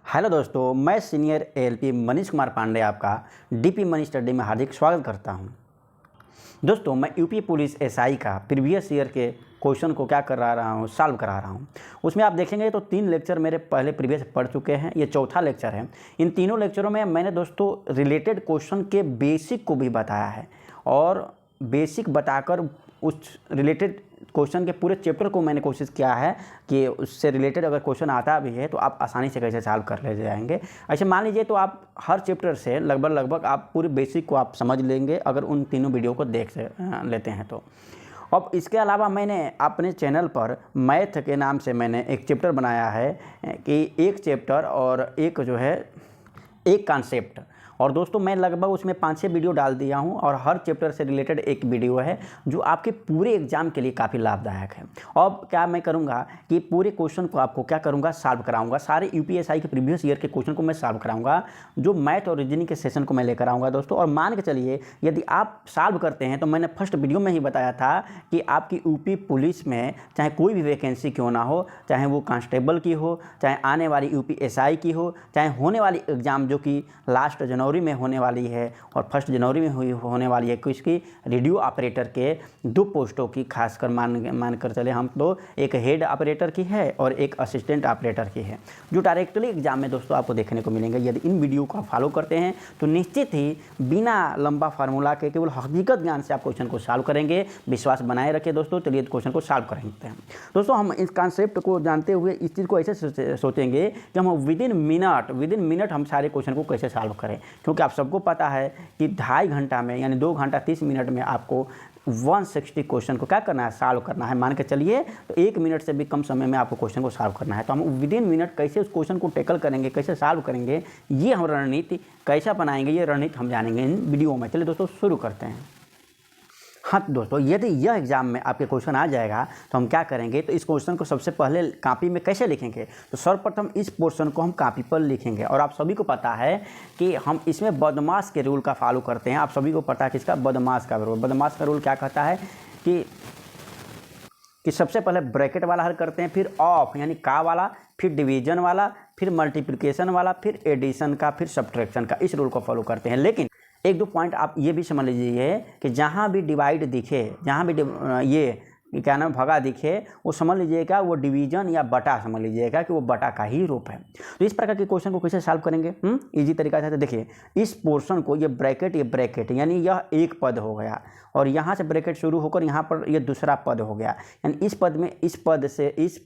Hello दोस्तों, मैं senior ALP Manish Kumar Pandey आपका डीपी मनी स्टडी में हार्दिक स्वागत करता हूं। दोस्तों, मैं यूपी पुलिस एसआई का प्रीवियस ईयर के क्वेश्चन को क्या कर रहा हूं, सॉल्व करा रहा हूं। उसमें आप देखेंगे तो 3 लेक्चर मेरे पहले प्रीवियस पढ़ चुके हैं, ये चौथा लेक्चर है। इन तीनों लेक्चरों में मैंने दोस्तों रिलेटेड क्वेश्चन के बेसिक को भी बताया है और बेसिक बताकर उस रिलेटेड क्वेश्चन के पूरे चैप्टर को मैंने कोशिश किया है कि उससे रिलेटेड अगर क्वेश्चन आता भी है तो आप आसानी से कैसे सॉल्व कर ले जाएंगे। ऐसे मान लीजिए तो आप हर चैप्टर से लगभग आप पूरे बेसिक को आप समझ लेंगे अगर उन तीनों वीडियो को देख लेते हैं तो। अब इसके अलावा मैंने अपने चैनल पर मैथ के नाम से मैंने एक चैप्टर बनाया है कि एक चैप्टर और एक जो है एक कॉन्सेप्ट, और दोस्तों मैं लगभग उसमें 5-6 वीडियो डाल दिया हूं और हर चैप्टर से रिलेटेड एक वीडियो है जो आपके पूरे एग्जाम के लिए काफ़ी लाभदायक है। अब क्या मैं करूंगा कि पूरे क्वेश्चन को आपको क्या करूंगा, सॉल्व कराऊंगा। सारे यूपीएसआई के प्रीवियस ईयर के क्वेश्चन को मैं सॉल्व कराऊंगा, जो मैथ और रीजनिंग के सेशन को मैं लेकर आऊँगा दोस्तों। और मान के चलिए यदि आप सॉल्व करते हैं तो मैंने फर्स्ट वीडियो में ही बताया था कि आपकी यूपी पुलिस में चाहे कोई भी वैकेंसी क्यों ना हो, चाहे वो कांस्टेबल की हो, चाहे आने वाली यूपीएसआई की हो, चाहे होने वाली एग्ज़ाम जो कि लास्ट जनवरी में होने वाली है और 1 जनवरी में होने वाली है, किसकी, रेडियो ऑपरेटर के 2 पोस्टों की, खासकर मान कर चले हम तो एक हेड ऑपरेटर की है और एक असिस्टेंट ऑपरेटर की है, जो डायरेक्टली एग्जाम में दोस्तों आपको देखने को मिलेंगे। यदि इन वीडियो को आप फॉलो करते हैं तो निश्चित ही बिना लंबा फार्मूला के केवल हकीकत ज्ञान से आप क्वेश्चन को सॉल्व करेंगे। विश्वास बनाए रखिए दोस्तों। चलिए क्वेश्चन को सॉल्व करेंगे हैं दोस्तों। हम इस कॉन्सेप्ट को जानते हुए इस चीज़ को ऐसे सोचेंगे कि हम विदिन मिनट हम सारे क्वेश्चन को कैसे सॉल्व करें, क्योंकि आप सबको पता है कि 2.5 घंटा में यानी 2 घंटा 30 मिनट में आपको 160 क्वेश्चन को क्या करना है, सॉल्व करना है। मान के चलिए तो 1 मिनट से भी कम समय में आपको क्वेश्चन को सॉल्व करना है। तो हम विदिन मिनट कैसे उस क्वेश्चन को टैकल करेंगे, कैसे सॉल्व करेंगे, ये हम रणनीति कैसा बनाएंगे, ये रणनीति हम जानेंगे इन वीडियो में। चलिए दोस्तों शुरू करते हैं। हाँ दोस्तों, यदि यह एग्जाम में आपके क्वेश्चन आ जाएगा तो हम क्या करेंगे, तो इस क्वेश्चन को सबसे पहले कॉपी में कैसे लिखेंगे, तो सर्वप्रथम इस पोर्शन को हम कॉपी पर लिखेंगे। और आप सभी को पता है कि हम इसमें बदमाश के रूल का फॉलो करते हैं। आप सभी को पता है कि इसका बदमाश का रूल, क्या कहता है कि सबसे पहले ब्रैकेट वाला हल करते हैं, फिर ऑफ यानी का वाला, फिर डिवीजन वाला, फिर मल्टीप्लिकेशन वाला, फिर एडिशन का, फिर सब्ट्रैक्शन का। इस रूल को फॉलो करते हैं। लेकिन 1-2 पॉइंट आप ये भी समझ लीजिए कि जहाँ भी डिवाइड दिखे, जहाँ भी ये क्या नाम भगा दिखे, वो समझ लीजिएगा वो डिवीजन या बटा समझ लीजिएगा कि वो बटा का ही रूप है। तो इस प्रकार के क्वेश्चन को कैसे सॉल्व करेंगे इजी तरीका से, तो देखिए इस पोर्शन को ये ब्रैकेट यानी यह एक पद हो गया और यहाँ से ब्रैकेट शुरू होकर यहाँ पर ये दूसरा पद हो गया। यानी इस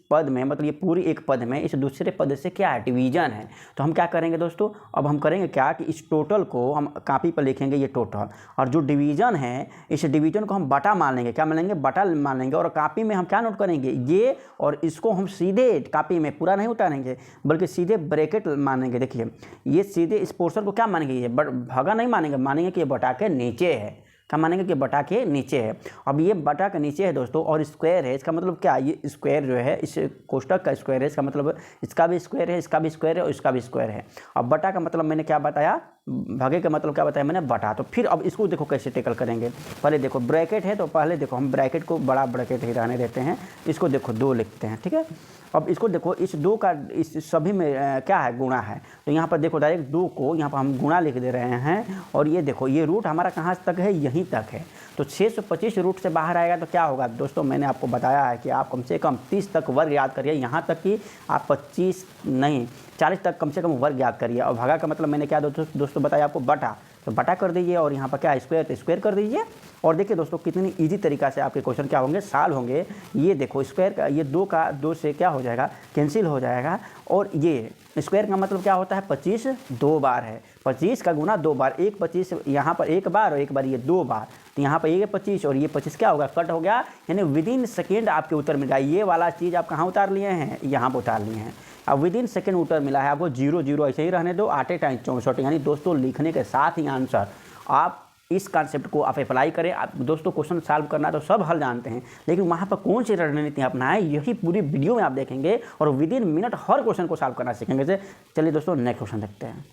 पद में मतलब ये पूरी एक पद में इस दूसरे पद से क्या है, डिवीजन है। तो हम क्या करेंगे दोस्तों, अब हम करेंगे क्या कि इस टोटल को हम कॉपी पर लिखेंगे, ये टोटल, और जो डिवीजन है इस डिवीजन को हम बटा मान लेंगे। क्या मान लेंगे, बटा मान लेंगे। और कॉपी में हम क्या नोट करेंगे, ये, और इसको हम सीधे कॉपी में पूरा नहीं उतारेंगे बल्कि सीधे ब्रैकेट मानेंगे। देखिए ये सीधे इस पोर्शन को क्या मानेंगे, ये भगा नहीं मानेंगे कि ये बटा के नीचे है। क्या मानेंगे कि बटा के नीचे है। अब ये बटा के नीचे है दोस्तों और स्क्वायर है, इसका मतलब क्या, ये स्क्वायर जो है इस कोष्टक का स्क्वायर है, इसका मतलब इसका भी स्क्वायर है, इसका भी स्क्वायर है और इसका भी स्क्वायर है। अब बटा का मतलब मैंने क्या बताया, भागे का मतलब क्या बताया मैंने, बटा। तो फिर अब इसको देखो कैसे टैकल करेंगे। पहले देखो ब्रैकेट है तो पहले देखो हम ब्रैकेट को बड़ा ब्रैकेट ही रहने देते हैं, इसको देखो 2 लिखते हैं, ठीक है। अब इसको देखो इस 2 का इस सभी में क्या है, गुणा है। तो यहाँ पर देखो डायरेक्ट 2 को यहाँ पर हम गुणा लिख दे रहे हैं और ये देखो ये रूट हमारा कहाँ तक है, यहीं तक है। तो 625 रूट से बाहर आएगा तो क्या होगा दोस्तों, मैंने आपको बताया है कि आप कम से कम 30 तक वर्ग याद करिए, यहाँ तक कि आप 25 नहीं 40 तक कम से कम वर्ग याद करिए। और भागा का मतलब मैंने क्या दोस्तों बताया आपको, बटा, तो बटा कर दीजिए और यहाँ पर क्या स्क्वायर, तो स्क्वायर कर दीजिए। और देखिए दोस्तों कितनी इजी तरीका से आपके क्वेश्चन क्या होंगे, सॉल्व होंगे। ये देखो स्क्वायर का ये 2 का 2 से क्या हो जाएगा, कैंसिल हो जाएगा। और ये स्क्वायर का मतलब क्या होता है, 25 2 बार है, 25 का गुना 2 बार, 1 25 यहाँ पर 1 बार और 1 बार ये 2 बार। तो यहाँ पर ये 25 और ये 25 क्या होगा, कट हो गया। यानी विदिन सेकेंड आपके उत्तर मिल जाए। ये वाला चीज़ आप कहाँ उतार लिए हैं, यहाँ पर उतार लिए हैं। अब विदिन सेकेंड उत्तर मिला है आपको, 0 ऐसे ही रहने दो, 8 टाइम 64। यानी दोस्तों लिखने के साथ ही आंसर। आप इस कॉन्सेप्ट को आप अप्लाई करें। आप दोस्तों क्वेश्चन सॉल्व करना तो सब हल जानते हैं, लेकिन वहाँ पर कौन सी रणनीति अपनाएं यही पूरी वीडियो में आप देखेंगे और विदिन मिनट हर क्वेश्चन को सॉल्व करना सीखेंगे। चलिए दोस्तों नेक्स्ट क्वेश्चन देखते हैं।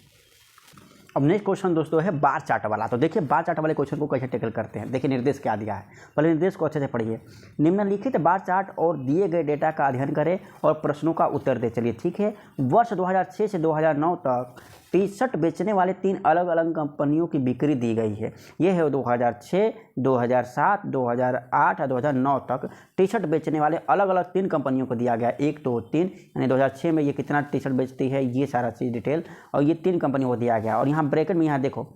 अब नेक्स्ट क्वेश्चन दोस्तों है बार चार्ट वाला। तो देखिए बार चार्ट वाले क्वेश्चन को कैसे टैकल करते हैं। देखिए निर्देश क्या दिया है, पहले निर्देश को अच्छे से पढ़िए। निम्नलिखित बार चार्ट और दिए गए डेटा का अध्ययन करें और प्रश्नों का उत्तर दें। चलिए ठीक है। वर्ष 2006 से 2009 तक टी शर्ट बेचने वाले 3 अलग अलग कंपनियों की बिक्री दी गई है। ये है 2006, 2007, 2008 और 2009 तक टी शर्ट बेचने वाले अलग अलग 3 कंपनियों को दिया गया, 1 2 3, यानी 2006 में ये कितना टी शर्ट बेचती है, ये सारा चीज़ डिटेल, और ये 3 कंपनियों को दिया गया। और यहाँ ब्रैकेट में यहाँ देखो,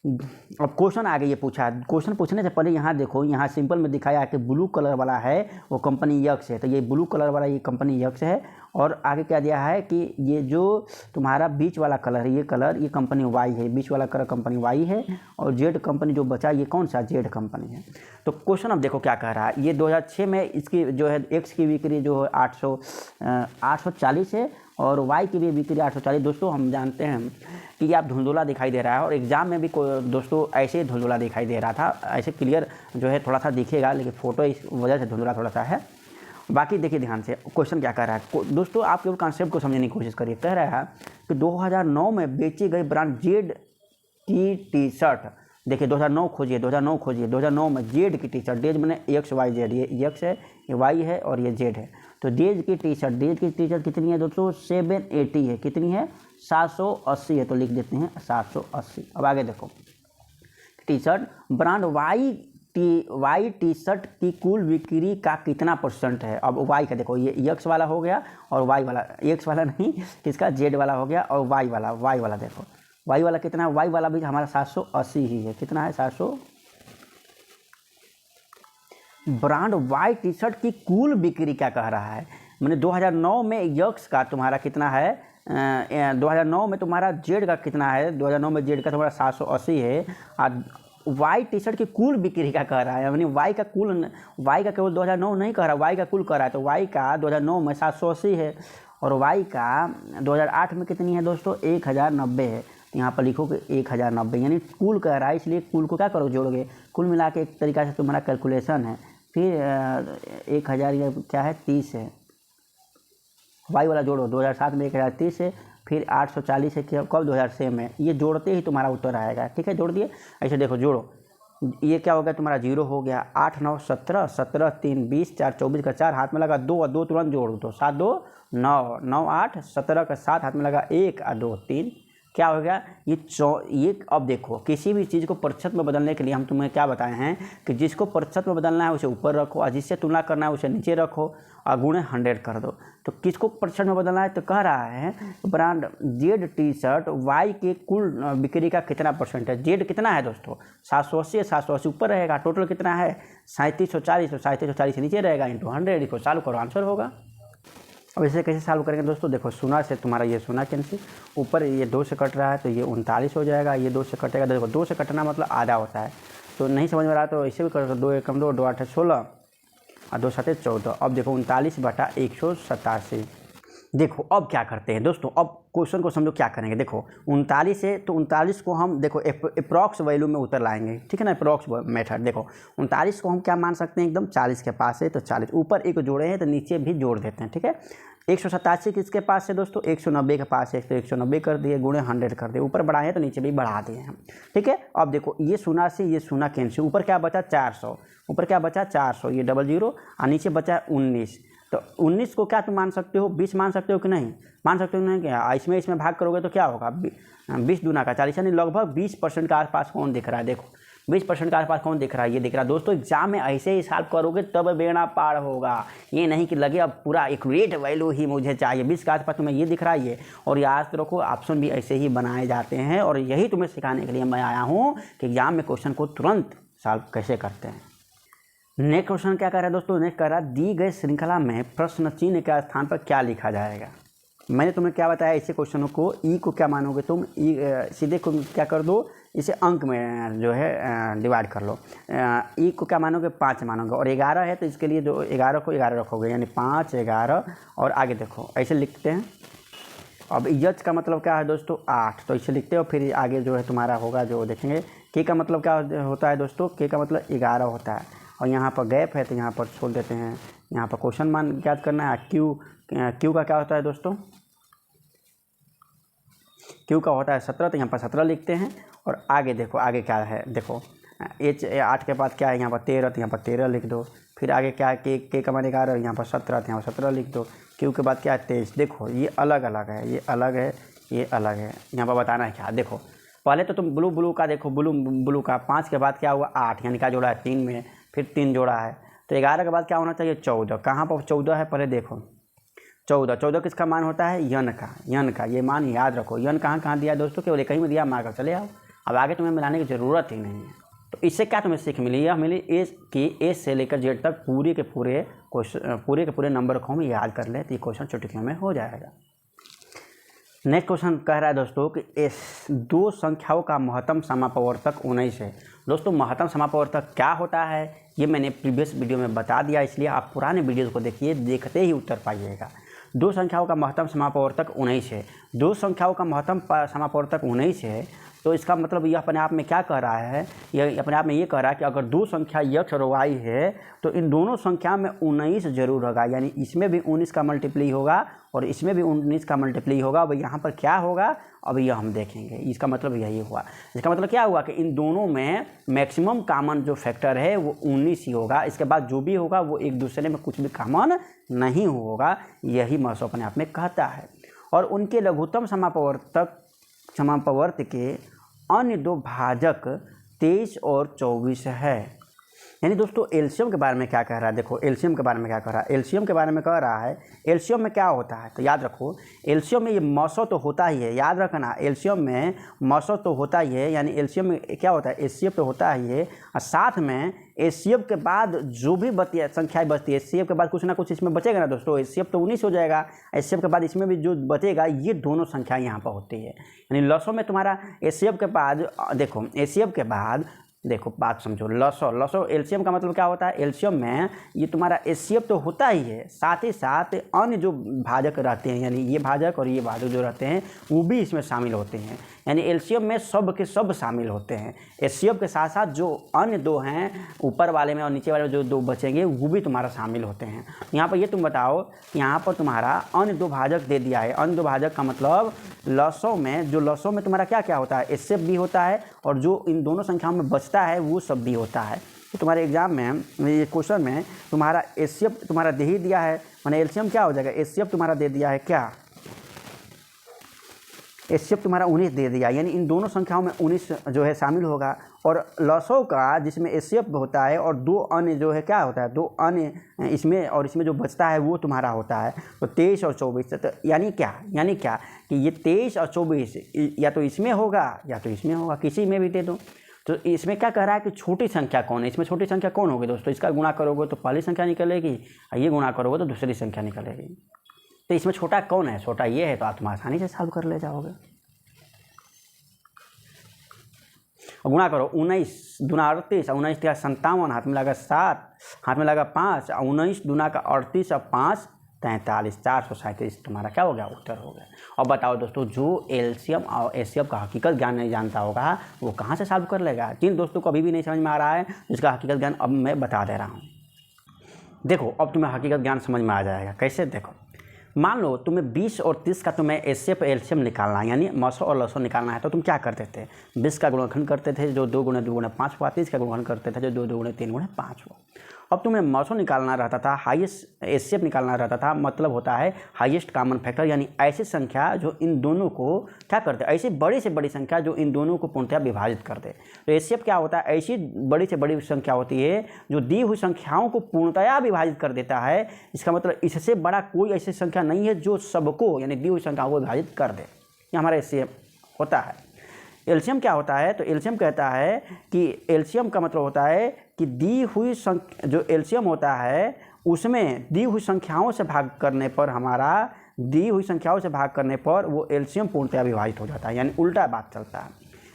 अब क्वेश्चन आगे ये पूछा, क्वेश्चन पूछने से पहले यहाँ देखो, यहाँ सिंपल में दिखाया है कि ब्लू कलर वाला है वो कंपनी यक्स है, तो ये ब्लू कलर वाला ये कंपनी यक्स है। और आगे क्या दिया है कि ये जो तुम्हारा बीच वाला कलर है, ये कलर ये कंपनी वाई है, बीच वाला कलर कंपनी वाई है, और जेड कंपनी जो बचा ये कौन सा, जेड कंपनी है। तो क्वेश्चन अब देखो क्या कह रहा है, ये 2006 में इसकी जो है एक्स की बिक्री जो है 840 है और वाई की भी बिक्री 840। दोस्तों हम जानते हैं कि ये आप धुंधला दिखाई दे रहा है, और एग्जाम में भी दोस्तों ऐसे ही धुंधला दिखाई दे रहा था, ऐसे क्लियर जो है थोड़ा सा दिखेगा, लेकिन फोटो इस वजह से धुंधला थोड़ा सा है। बाकी देखिए ध्यान से क्वेश्चन क्या कर रहा है दोस्तों, आप केवल कॉन्सेप्ट को समझने की कोशिश करिए। कह रहा है कि 2009 में बेची गई ब्रांड जेड की टी शर्ट, देखिए 2009 खोजिए, 2009 खोजिए, 2009 में जेड की टी शर्ट, जेड मैंने एक्स वाई जेड, ये एक्स है, ये वाई है और ये जेड है। तो जेड की टी शर्ट कितनी है दोस्तों, 780 है, कितनी है 780 है, तो लिख देते हैं 780। अब आगे देखो, T shirt brand Y T shirt की कुल बिक्री का कितना % है। अब वाई का देखो, ये एक्स वाला हो गया और वाई वाला, एक्स वाला नहीं किसका, जेड वाला हो गया, और वाई वाला देखो, वाई वाला कितना है, वाई वाला भी हमारा 780 ही है, कितना है 700। ब्रांड वाई टी शर्ट की कुल बिक्री क्या कह रहा है, मैंने 2009 में यक्स का तुम्हारा कितना है, 2009 में तुम्हारा जेड का कितना है, 2009 में जेड का तुम्हारा 780 है, और वाई टी शर्ट की कुल बिक्री क्या कह रहा है, यानी वाई का केवल 2009 नहीं कह रहा, वाई का कुल कह रहा है। तो वाई का 2009 में 780 है, और वाई का 2008 में कितनी है दोस्तों, 1090 है। यहाँ पर लिखोगे 1090, यानी कुल कह रहा है, इसलिए कुल को क्या करो, जोड़ोगे, कुल मिला के एक तरीका से तुम्हारा कैलकुलेशन है। फिर 1000 या क्या है 30 है, वाई वाला जोड़ो, 2007 में 1030 है, फिर 840 है, कब 2006 में, ये जोड़ते ही तुम्हारा उत्तर आएगा। ठीक है, जोड़ दिए, ऐसे देखो जोड़ो, ये क्या हो गया तुम्हारा 0 हो गया, 8 9 17, 17 3 20, 4 24 का 4 हाथ में लगा 2 और 2 तुरंत जोड़ दो, 7 2 9, 9 8, 17 का 7 हाथ में लगा 1 और 2 3, क्या हो गया ये अब देखो, किसी भी चीज़ को प्रतिशत में बदलने के लिए हम तुम्हें क्या बताए हैं कि जिसको प्रतिशत में बदलना है उसे ऊपर रखो, और जिससे तुलना करना है उसे नीचे रखो, और गुणे 100 कर दो। तो किसको प्रतिशत में बदलना है, तो कह रहा है brand Z T shirt Y के कुल बिक्री का कितना % है। जेड कितना है दोस्तों, 780 है, 780 ऊपर रहेगा, टोटल कितना है 3740, तो 3740 नीचे रहेगा, इंटू 100, इसको सॉल्व करो, आंसर होगा। अब इसे कैसे सॉल्व करेंगे दोस्तों, देखो सोना से तुम्हारा ये सोना कैंसिल, ऊपर ये 2 से कट रहा है तो ये 39 हो जाएगा, ये 2 से कटेगा, देखो 2 से कटना मतलब आधा होता है, तो नहीं समझ में रहा तो ऐसे भी कर दो, 2 एकम 2, 2 8 16 और 2 7 14। अब देखो 39/187। देखो अब क्या करते हैं दोस्तों, अब क्वेश्चन को समझो क्या करेंगे। देखो 39 है तो 39 को हम देखो अप्रॉक्स वैल्यू में उतर लाएंगे, ठीक है ना, अप्रॉक्स मेथड। देखो 39 को हम क्या मान सकते हैं, एकदम 40 के पास है तो 40, ऊपर एक जोड़े हैं तो नीचे भी जोड़ देते हैं, ठीक है। 187 किसके पास है दोस्तों, 190 के पास है, तो 190 कर दिए, गुणे 100 कर दिए, ऊपर बढ़ाए तो नीचे भी बढ़ा दिए हम, ठीक है। अब देखो ये सोना से ये सोना कैंसिल, ऊपर क्या बचा 400, ऊपर क्या बचा 400, ये 00 और नीचे बचा 19, तो 19 को क्या तुम मान सकते हो, 20 मान सकते हो कि नहीं, मान सकते हो नहीं, क्या इसमें भाग करोगे तो क्या होगा, 20 दूना का 40, यानी लगभग 20% के आसपास कौन दिख रहा है, देखो 20% के आसपास कौन दिख रहा है, ये दिख रहा है दोस्तों। एग्जाम में ऐसे ही सॉल्व करोगे तब बेड़ा पार होगा, ये नहीं कि लगे अब पूरा एक्यूरेट वैल्यू ही मुझे चाहिए, 20 के आसपास तुम्हें ये दिख रहा है ये, और याद रखो ऑप्शन भी ऐसे ही बनाए जाते हैं, और यही तुम्हें सिखाने के लिए मैं आया हूँ कि एग्जाम में क्वेश्चन को तुरंत सॉल्व कैसे करते हैं। नेक्स्ट क्वेश्चन क्या कर रहा है दोस्तों, नेक्स्ट कर रहा है दी गई श्रृंखला में प्रश्न चिन्ह के स्थान पर क्या लिखा जाएगा। मैंने तुम्हें क्या बताया, ऐसे क्वेश्चनों को ई को क्या मानोगे तुम, ई सीधे क्या कर दो, इसे अंक में जो है डिवाइड कर लो, ई को क्या मानोगे 5 मानोगे, और 11 है तो इसके लिए जो 11 को 11 रखोगे, यानी 5 11, और आगे देखो ऐसे लिखते हैं। अब यच का मतलब क्या है दोस्तों 8, तो इसे लिखते हो, फिर आगे जो है तुम्हारा होगा जो देखेंगे। के का मतलब क्या होता है दोस्तों, के का मतलब 11 होता है, और यहाँ पर गैप है तो यहाँ पर छोड़ देते हैं, यहाँ पर क्वेश्चन मान ज्ञात करना है। क्यू का क्या होता है दोस्तों, क्यू का होता है 17, तो यहाँ पर 17 लिखते हैं। और आगे देखो, आगे क्या है, देखो एच 8 के बाद क्या है, यहाँ पर 13, तो यहाँ पर 13 लिख दो। फिर आगे क्या है, के का मान 11, यहाँ पर 17, तो यहाँ पर 17 लिख दो। क्यू के बाद क्या है 23। देखो ये अलग अलग है, ये अलग है, ये अलग है। यहाँ पर बताना है क्या, देखो पहले तो तुम ब्लू का देखो, ब्लू का 5 के बाद क्या हुआ 8, यानी क्या जोड़ा है 3 में, फिर 3 जोड़ा है, तो 11 के बाद क्या होना चाहिए 14। कहाँ पर 14 है, पहले देखो 14 किसका मान होता है, यन का। ये मान याद रखो। यन कहाँ दिया दोस्तों, केवल एक ही में दिया, मार कर चले आओ। अब आगे तुम्हें मिलाने की ज़रूरत ही नहीं है। तो इससे क्या तुम्हें सीख मिली, यह मिली ए से लेकर जेड तक पूरे के पूरे नंबर को हम याद कर लें, तो ये क्वेश्चन चुटकियों में हो जाएगा। नेक्स्ट क्वेश्चन कह रहा है दोस्तों कि दो संख्याओं का महत्तम समापवर्तक 19 है। दोस्तों महत्तम समापवर्तक क्या होता है, ये मैंने प्रीवियस वीडियो में बता दिया, इसलिए आप पुराने वीडियोज़ को देखिए, देखते ही उत्तर पाइएगा। दो संख्याओं का महत्तम समापवर्तक 19 है। दो संख्याओं का महत्तम समापवर्तक 19 है, तो इसका मतलब यह अपने आप में क्या कह रहा है, यह अपने आप में ये कह रहा है कि अगर दो संख्या x और y है तो इन दोनों संख्या में 19 जरूर होगा, यानी इसमें भी 19 का मल्टीप्लाई होगा और इसमें भी 19 का मल्टीप्लाई होगा। अब यहाँ पर क्या होगा, अब यह हम देखेंगे। इसका मतलब यही हुआ। इसका मतलब क्या हुआ कि इन दोनों में मैक्सिमम कॉमन जो फैक्टर है वो 19 ही होगा। इसके बाद जो भी होगा वो एक दूसरे में कुछ भी कॉमन नहीं होगा, यही महत्व अपने आप में कहता है। और उनके लघुत्तम समापवर्त के अन्य दो भाजक 23 और 24 है। यानी दोस्तों एलसीएम के बारे में क्या कह रहा है, देखो एलसीएम के बारे में क्या कह रहा है। एलसीएम के बारे में कह रहा है, एलसीएम में क्या होता है, तो याद रखो एलसीएम में ये मसो तो होता ही है, याद रखना एलसीएम में मसो तो होता ही है। यानी एलसीएम में क्या होता है, एचसीएफ तो होता ही है, और साथ में एचसीएफ के बाद जो भी संख्याएं बचती है, एचसीएफ के बाद कुछ ना कुछ इसमें बचेगा ना दोस्तों। एचसीएफ तो 19 हो जाएगा, एचसीएफ के बाद इसमें भी जो बचेगा ये दोनों संख्याएं यहाँ पर होती है। यानी लसो में तुम्हारा एचसीएफ के बाद देखो, एचसीएफ के बाद देखो बात समझो, लसो एलसीएम का मतलब क्या होता है, एलसीएम में ये तुम्हारा एचसीएफ तो होता ही है, साथ ही साथ अन्य जो भाजक रहते हैं, यानी ये भाजक और ये भाजक जो रहते हैं वो भी इसमें शामिल होते हैं। यानी एलसीएम में सब के सब शामिल होते हैं। एचसीएफ के साथ साथ जो अन्य दो हैं ऊपर वाले में और नीचे वाले में जो दो बचेंगे वो भी तुम्हारा शामिल होते हैं। यहाँ पर ये तुम बताओ, यहाँ पर तुम्हारा अन्य दो भाजक दे दिया है। अन्य दो भाजक का मतलब लसो में तुम्हारा क्या क्या होता है, एचसीएफ भी होता है और जो इन दोनों संख्याओं में बचता है वो सब भी होता है। तो तुम्हारे एग्जाम में ये क्वेश्चन में तुम्हारा एचसीएफ तुम्हारा दे ही दिया है, माने एलसीएम क्या हो जाएगा, एचसीएफ तुम्हारा दे दिया है क्या, एचसीएफ तुम्हारा 19 दे दिया। यानी इन दोनों संख्याओं में 19 जो है शामिल होगा। और लसो का जिसमें एचसीएफ होता है और दो अन्य जो है क्या होता है, दो अन्य इसमें और इसमें जो बचता है वो तुम्हारा होता है। तो 23 और 24, तो यानी क्या कि ये 23 और 24 या तो इसमें होगा या तो इसमें होगा, किसी में भी दे दो। तो इसमें क्या कह रहा है कि छोटी संख्या कौन है, इसमें छोटी संख्या कौन होगी दोस्तों, इसका गुणा करोगे तो पहली संख्या निकलेगी और ये गुणा करोगे तो दूसरी संख्या निकलेगी। तो इसमें छोटा कौन है, छोटा ये है, तो आप तुम आसानी से सॉल्व कर ले जाओगे। और गुणा करो 19 दूना 38 और 19 का 57, हाथ में लगा 7, हाथ में लगा 5, 19 दूना का 38 और 5 43, 437 तुम्हारा क्या हो गया, उत्तर हो गया। और बताओ दोस्तों, जो एलसीएम और एचसीएफ का हकीकत ज्ञान नहीं जानता होगा वो कहाँ से सॉल्व कर लेगा। जिन दोस्तों को अभी भी नहीं समझ में आ रहा है जिसका हकीकत ज्ञान अब मैं बता दे रहा हूँ। देखो अब तुम्हें हकीकत ज्ञान समझ में आ जाएगा। कैसे, देखो मान लो तुम्हें 20 और 30 का तुम्हें एचसीएफ एलसीएम निकालना है, यानी मसो और लसो निकालना है, तो तुम क्या करते थे, 20 का गुणनखंड करते थे जो 2 गुणे 2 गुणे 5 हुआ, 30 का गुणनखंड करते थे जो 2 2 गुणे 3 गुणे 5 हुआ। अब तुम्हें मसो निकालना रहता था, हाईएस्ट एचसीएफ निकालना रहता था, मतलब होता है हाईएस्ट कॉमन फैक्टर, यानी ऐसी संख्या जो इन दोनों को क्या करते, ऐसी बड़ी से बड़ी संख्या जो इन दोनों को पूर्णतः विभाजित कर दे। तो एचसीएफ क्या होता है, ऐसी बड़ी से बड़ी संख्या होती है जो दी हुई संख्याओं को पूर्णतः विभाजित कर देता है। इसका मतलब इससे बड़ा कोई ऐसी संख्या नहीं है जो सबको यानी दी हुई संख्याओं को विभाजित कर दे, ये हमारा एचसीएफ होता है। एलसीएम क्या होता है, तो एलसीएम कहता है कि एलसीएम का मतलब होता है कि दी हुई जो एलसीएम होता है उसमें दी हुई संख्याओं से भाग करने पर वो एलसीएम पूर्णतः विभाजित हो जाता है, यानी उल्टा बात चलता है।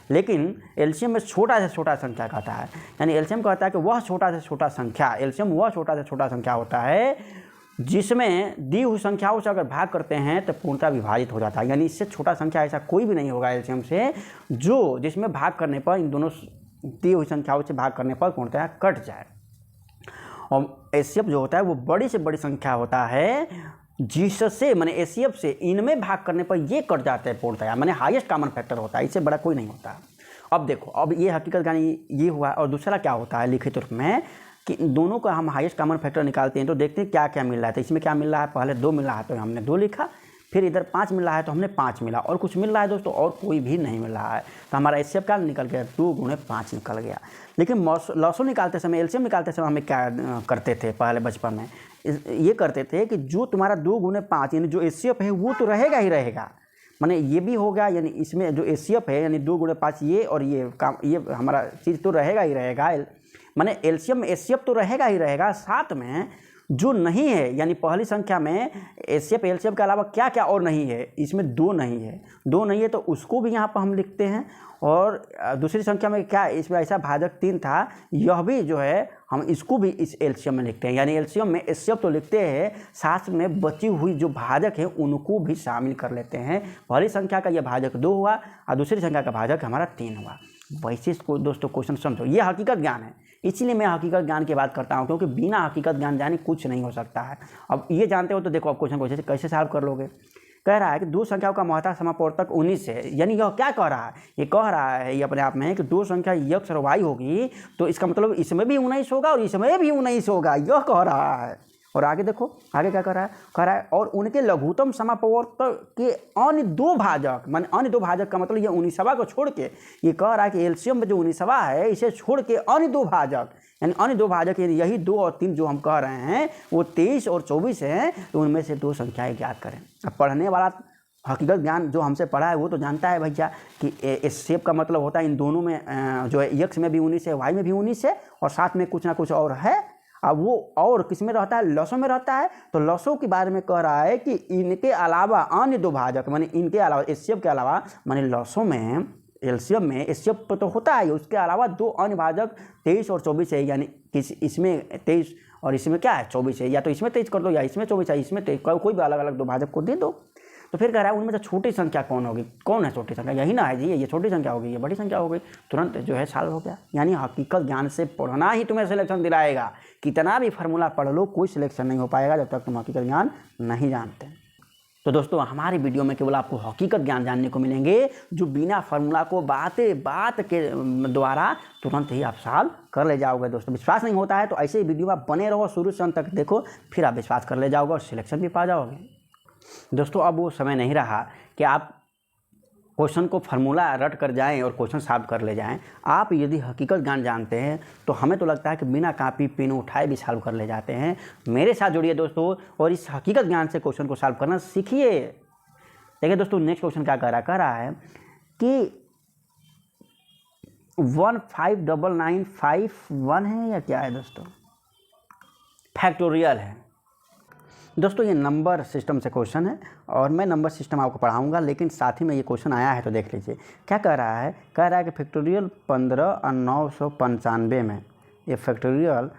लेकिन एलसीएम में छोटा से छोटा संख्या कहता है, यानी एलसीएम कहता है कि वह छोटा से छोटा संख्या, एलसीएम वह छोटा से छोटा संख्या होता है जिसमें दी हुई संख्याओं से अगर भाग करते हैं तो पूर्णतः विभाजित हो जाता है। यानी इससे छोटा संख्या ऐसा कोई भी नहीं होगा एलसीएम से जिसमें भाग करने पर इन दोनों दी हुई संख्याओं से भाग करने पर पूर्णतः कट जाए। और एचसीएफ जो होता है वो बड़ी से बड़ी संख्या होता है जिससे मैंने एचसीएफ से इनमें भाग करने पर ये कट जाता है पूर्णतया, मैंने हाईएस्ट कॉमन फैक्टर होता है, इससे बड़ा कोई नहीं होता। अब देखो, अब ये हकीकत ज्ञान ये हुआ। और दूसरा क्या होता है लिखित रूप में कि दोनों का हम हाईएस्ट कॉमन फैक्टर निकालते हैं तो देखते हैं क्या क्या मिल रहा है। तो इसमें क्या मिल रहा है, पहले 2 मिल रहा है तो हमने 2 लिखा, फिर इधर 5 मिल रहा है तो हमने 5 मिला, और कुछ मिल रहा है दोस्तों और कोई भी नहीं मिल रहा है। तो हमारा एचसीएफ क्या निकल गया, 2 गुणे 5 निकल गया। लेकिन लॉसो निकालते समय, एलसीएम निकालते समय हमें क्या करते थे पहले बचपन में, ये करते थे कि जो तुम्हारा 2 गुणे 5 यानी जो एचसीएफ है वो तो रहेगा ही रहेगा, माने ये भी होगा, यानी इसमें जो एचसीएफ है यानी 2 गुणे 5 ये और ये हमारा चीज़ तो रहेगा ही रहेगा, माने एलसीएम एचसीएफ तो रहेगा ही रहेगा। साथ में जो नहीं है यानी पहली संख्या में एचसीएफ एलसीएफ के अलावा क्या क्या और नहीं है, इसमें 2 नहीं है, 2 नहीं है तो उसको भी यहाँ पर हम लिखते हैं। और दूसरी संख्या में क्या, इसमें ऐसा भाजक 3 था, यह भी जो है हम इसको भी इस एलसीएम में लिखते हैं, यानी एलसीएम में एचसीएफ तो लिखते हैं, साथ में बची हुई जो भाजक है उनको भी शामिल कर लेते हैं। पहली संख्या का यह भाजक 2 हुआ और दूसरी संख्या का भाजक हमारा 3 हुआ। वैसे दोस्तों क्वेश्चन समझो, ये हकीकत ज्ञान है, इसीलिए मैं हकीकत ज्ञान की बात करता हूँ, क्योंकि बिना हकीकत ज्ञान जाने कुछ नहीं हो सकता है। अब ये जानते हो तो देखो, अब क्वेश्चन को कैसे सॉल्व कर लोगे। कह रहा है कि 2 संख्याओं का महत्ता समापवर्तक 19 है, यानी यह क्या कह रहा है, ये कह रहा है ये अपने आप में कि 2 संख्या x और y होगी तो इसका मतलब इसमें भी 19 होगा और इसमें भी 19 होगा, यह कह रहा है। और आगे देखो, आगे क्या कर रहा है, कह रहा है और उनके लघुत्तम समापवर्तक के अन्य 2 भाजक, मान अन्य 2 भाजक का मतलब ये 19वां को छोड़ के, ये कह रहा है कि एलसीएम में जो 19वां है इसे छोड़ के अन्य 2 भाजक, यानी अन्य 2 भाजक यानी यही 2 और 3 जो हम कह रहे हैं वो 23 और 24 हैं, तो उनमें से 2 संख्याएं ज्ञात करें। अब पढ़ने वाला हकीकत ज्ञान जो हमसे पढ़ा है वो तो जानता है भैया कि एचसीएफ का मतलब होता है इन दोनों में जो है एक्स में भी 19 है, वाई में भी 19 है और साथ में कुछ ना कुछ और है। अब वो और किस में रहता है, लसों में रहता है। तो लसों के बारे में कह रहा है कि इनके अलावा अन्य 2 भाजक, माने इनके अलावा एचसीएफ के अलावा, माने लसों में एलसीएम में एचसीएफ तो होता है, उसके अलावा 2 अन्य भाजक 23 और 24 है, यानी इसमें 23 और इसमें क्या है 24 है, या तो इसमें 23 कर दो या इसमें 24 है, इसमें 23, कोई भी अलग अलग 2 भाजक को दे दो। तो फिर कह रहा है उनमें से छोटी संख्या कौन होगी, कौन है छोटी संख्या, यही ना है जी, ये छोटी संख्या होगी, ये बड़ी संख्या हो गई, तुरंत जो है सॉल्व हो गया। यानी हकीकत ज्ञान से पढ़ना ही तुम्हें सिलेक्शन दिलाएगा, कितना भी फार्मूला पढ़ लो कोई सिलेक्शन नहीं हो पाएगा जब तक तुम हकीकत ज्ञान नहीं जानते। तो दोस्तों हमारी वीडियो में केवल आपको हकीकत ज्ञान जानने को मिलेंगे, जो बिना फार्मूला को बात के द्वारा तुरंत ही आप सॉल्व कर ले जाओगे। दोस्तों विश्वास नहीं होता है तो ऐसे ही वीडियो में बने रहो, शुरू से अंत तक देखो, फिर आप विश्वास कर ले जाओगे और सिलेक्शन भी पा जाओगे। दोस्तों अब वो समय नहीं रहा कि आप क्वेश्चन को फार्मूला रट कर जाएं और क्वेश्चन सॉल्व कर ले जाएं। आप यदि हकीकत ज्ञान जानते हैं तो हमें तो लगता है कि बिना कॉपी पेन उठाए भी सॉल्व कर ले जाते हैं। मेरे साथ जुड़िए दोस्तों और इस हकीकत ज्ञान से क्वेश्चन को सॉल्व करना सीखिए। देखिए दोस्तों नेक्स्ट क्वेश्चन क्या कह रहा है कि 1599551 है या क्या है दोस्तों, फैक्टोरियल है। दोस्तों ये नंबर सिस्टम से क्वेश्चन है और मैं नंबर सिस्टम आपको पढ़ाऊंगा, लेकिन साथ ही में ये क्वेश्चन आया है तो देख लीजिए क्या कह रहा है। कह रहा है कि फैक्टोरियल 15,995 में, ये फैक्टोरियल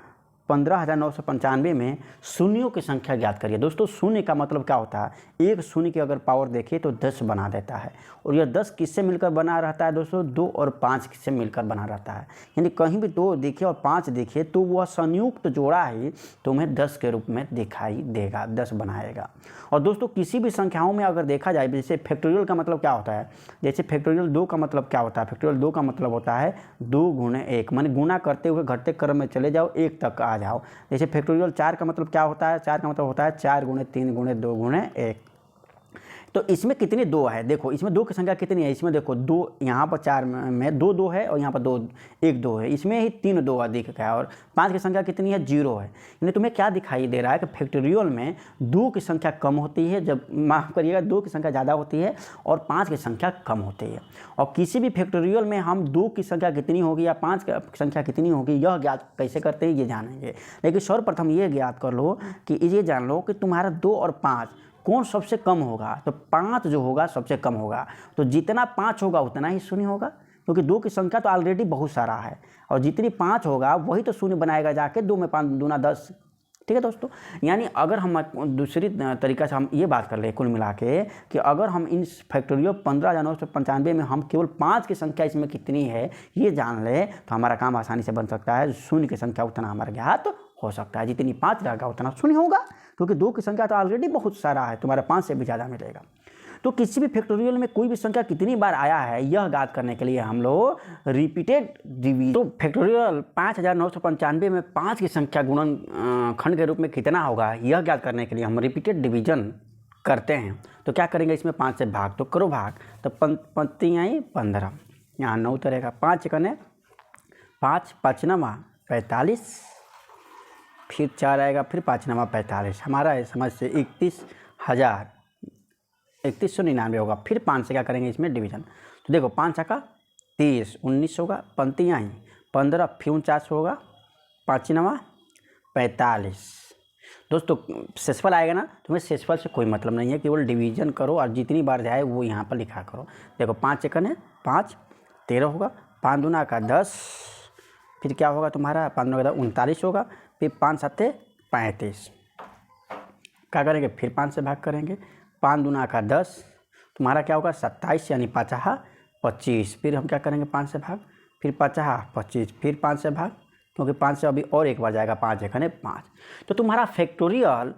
15,995 में शून्यों की संख्या ज्ञात करिए। दोस्तों शून्य का मतलब क्या होता है, एक शून्य की अगर पावर देखिए तो 10 बना देता है, और यह 10 किससे मिलकर बना रहता है दोस्तों, 2 और 5 से मिलकर बना रहता है। यानी कहीं भी 2 देखिए और 5 देखिए तो वह संयुक्त जोड़ा ही तुम्हें 10 के रूप में दिखाई देगा, 10 बनाएगा। और दोस्तों किसी भी संख्याओं में अगर देखा जाए, जैसे फैक्टोरियल का मतलब क्या होता है, जैसे फैक्टोरियल 2 का मतलब क्या होता है, फैक्टोरियल 2 का मतलब होता है 2 गुणे 1, माने गुना करते हुए घटते क्रम में चले जाओ 1 तक आ जाओ। जैसे फैक्टोरियल 4 का मतलब क्या होता है, 4 का मतलब होता है 4 गुणे 3 गुणे 2 गुणे 1। तो इसमें कितनी 2 है, देखो इसमें 2 की संख्या कितनी है, इसमें देखो 2, यहाँ पर 4 में 2 है और यहाँ पर 1 2 है, इसमें ही 3 2 अधिक है, और 5 की संख्या कितनी है 0 है। यानी तुम्हें क्या दिखाई दे रहा है कि फैक्टोरियल में 2 की संख्या कम होती है, जब माफ़ करिएगा 2 की संख्या ज़्यादा होती है और 5 की संख्या कम होती है। और किसी भी फैक्टोरियल में हम 2 की संख्या कितनी होगी या 5 की संख्या कितनी होगी यह ज्ञात कैसे करते हैं ये जानेंगे। लेकिन सर्वप्रथम ये ज्ञात कर लो कि ये जान लो कि तुम्हारा 2 और 5 कौन सबसे कम होगा, तो 5 जो होगा सबसे कम होगा। तो जितना 5 होगा उतना ही शून्य होगा, क्योंकि 2 की संख्या तो ऑलरेडी बहुत सारा है, और जितनी 5 होगा वही तो शून्य बनाएगा जाके, 2 में 5 दूना 10। ठीक है दोस्तों, यानी अगर हम दूसरी तरीका से हम ये बात कर ले कुल मिला के कि अगर हम इन फैक्टोरियल 15,995 में हम केवल 5 की संख्या इसमें कितनी है ये जान ले तो हमारा काम आसानी से बन सकता है, शून्य की संख्या उतना हमारा ज्ञात हो सकता है। जितनी 5 रहेगा उतना शून्य होगा, क्योंकि 2 की संख्या तो ऑलरेडी बहुत सारा है, तुम्हारा 5 से भी ज़्यादा मिलेगा। तो किसी भी फैक्टोरियल में कोई भी संख्या कितनी बार आया है यह ज्ञात करने के लिए हम लोग रिपीटेड डिवीजन, तो फैक्टोरियल 5995 में 5 की संख्या गुणन खंड के रूप में कितना होगा यह ज्ञात करने के लिए हम रिपीटेड डिवीजन करते हैं। तो क्या करेंगे, इसमें 5 से भाग, तो करो भाग, तो 5 आई 15, यहाँ 9 उतरेगा, 5 कने 5, 5 9 45, फिर 4 आएगा, फिर 5 9 45, हमारा है समझ से 31,99 होगा। फिर 5 से क्या करेंगे इसमें डिवीजन, तो देखो 5 का 30, 19 होगा, 15 आई 15, फिर 49 होगा, 5 9 45। दोस्तों सेसफल आएगा ना, तुम्हें सेसफल से कोई मतलब नहीं है, केवल डिवीजन करो और जितनी बार जाए वो यहाँ पर लिखा करो। देखो 5 एकन है 5, 13 होगा, 5 दूना का 10, फिर क्या होगा तुम्हारा 5 9 का 39 होगा, फिर 5 7 35, क्या करेंगे फिर 5 से भाग करेंगे, 5 दूना का 10, तुम्हारा क्या होगा 27, यानी 5 25, फिर हम क्या करेंगे 5 से भाग, फिर 5 25, फिर 5 से भाग, क्योंकि 5 से अभी और एक बार जाएगा, 5 एकन है 5। तो तुम्हारा फैक्टोरियल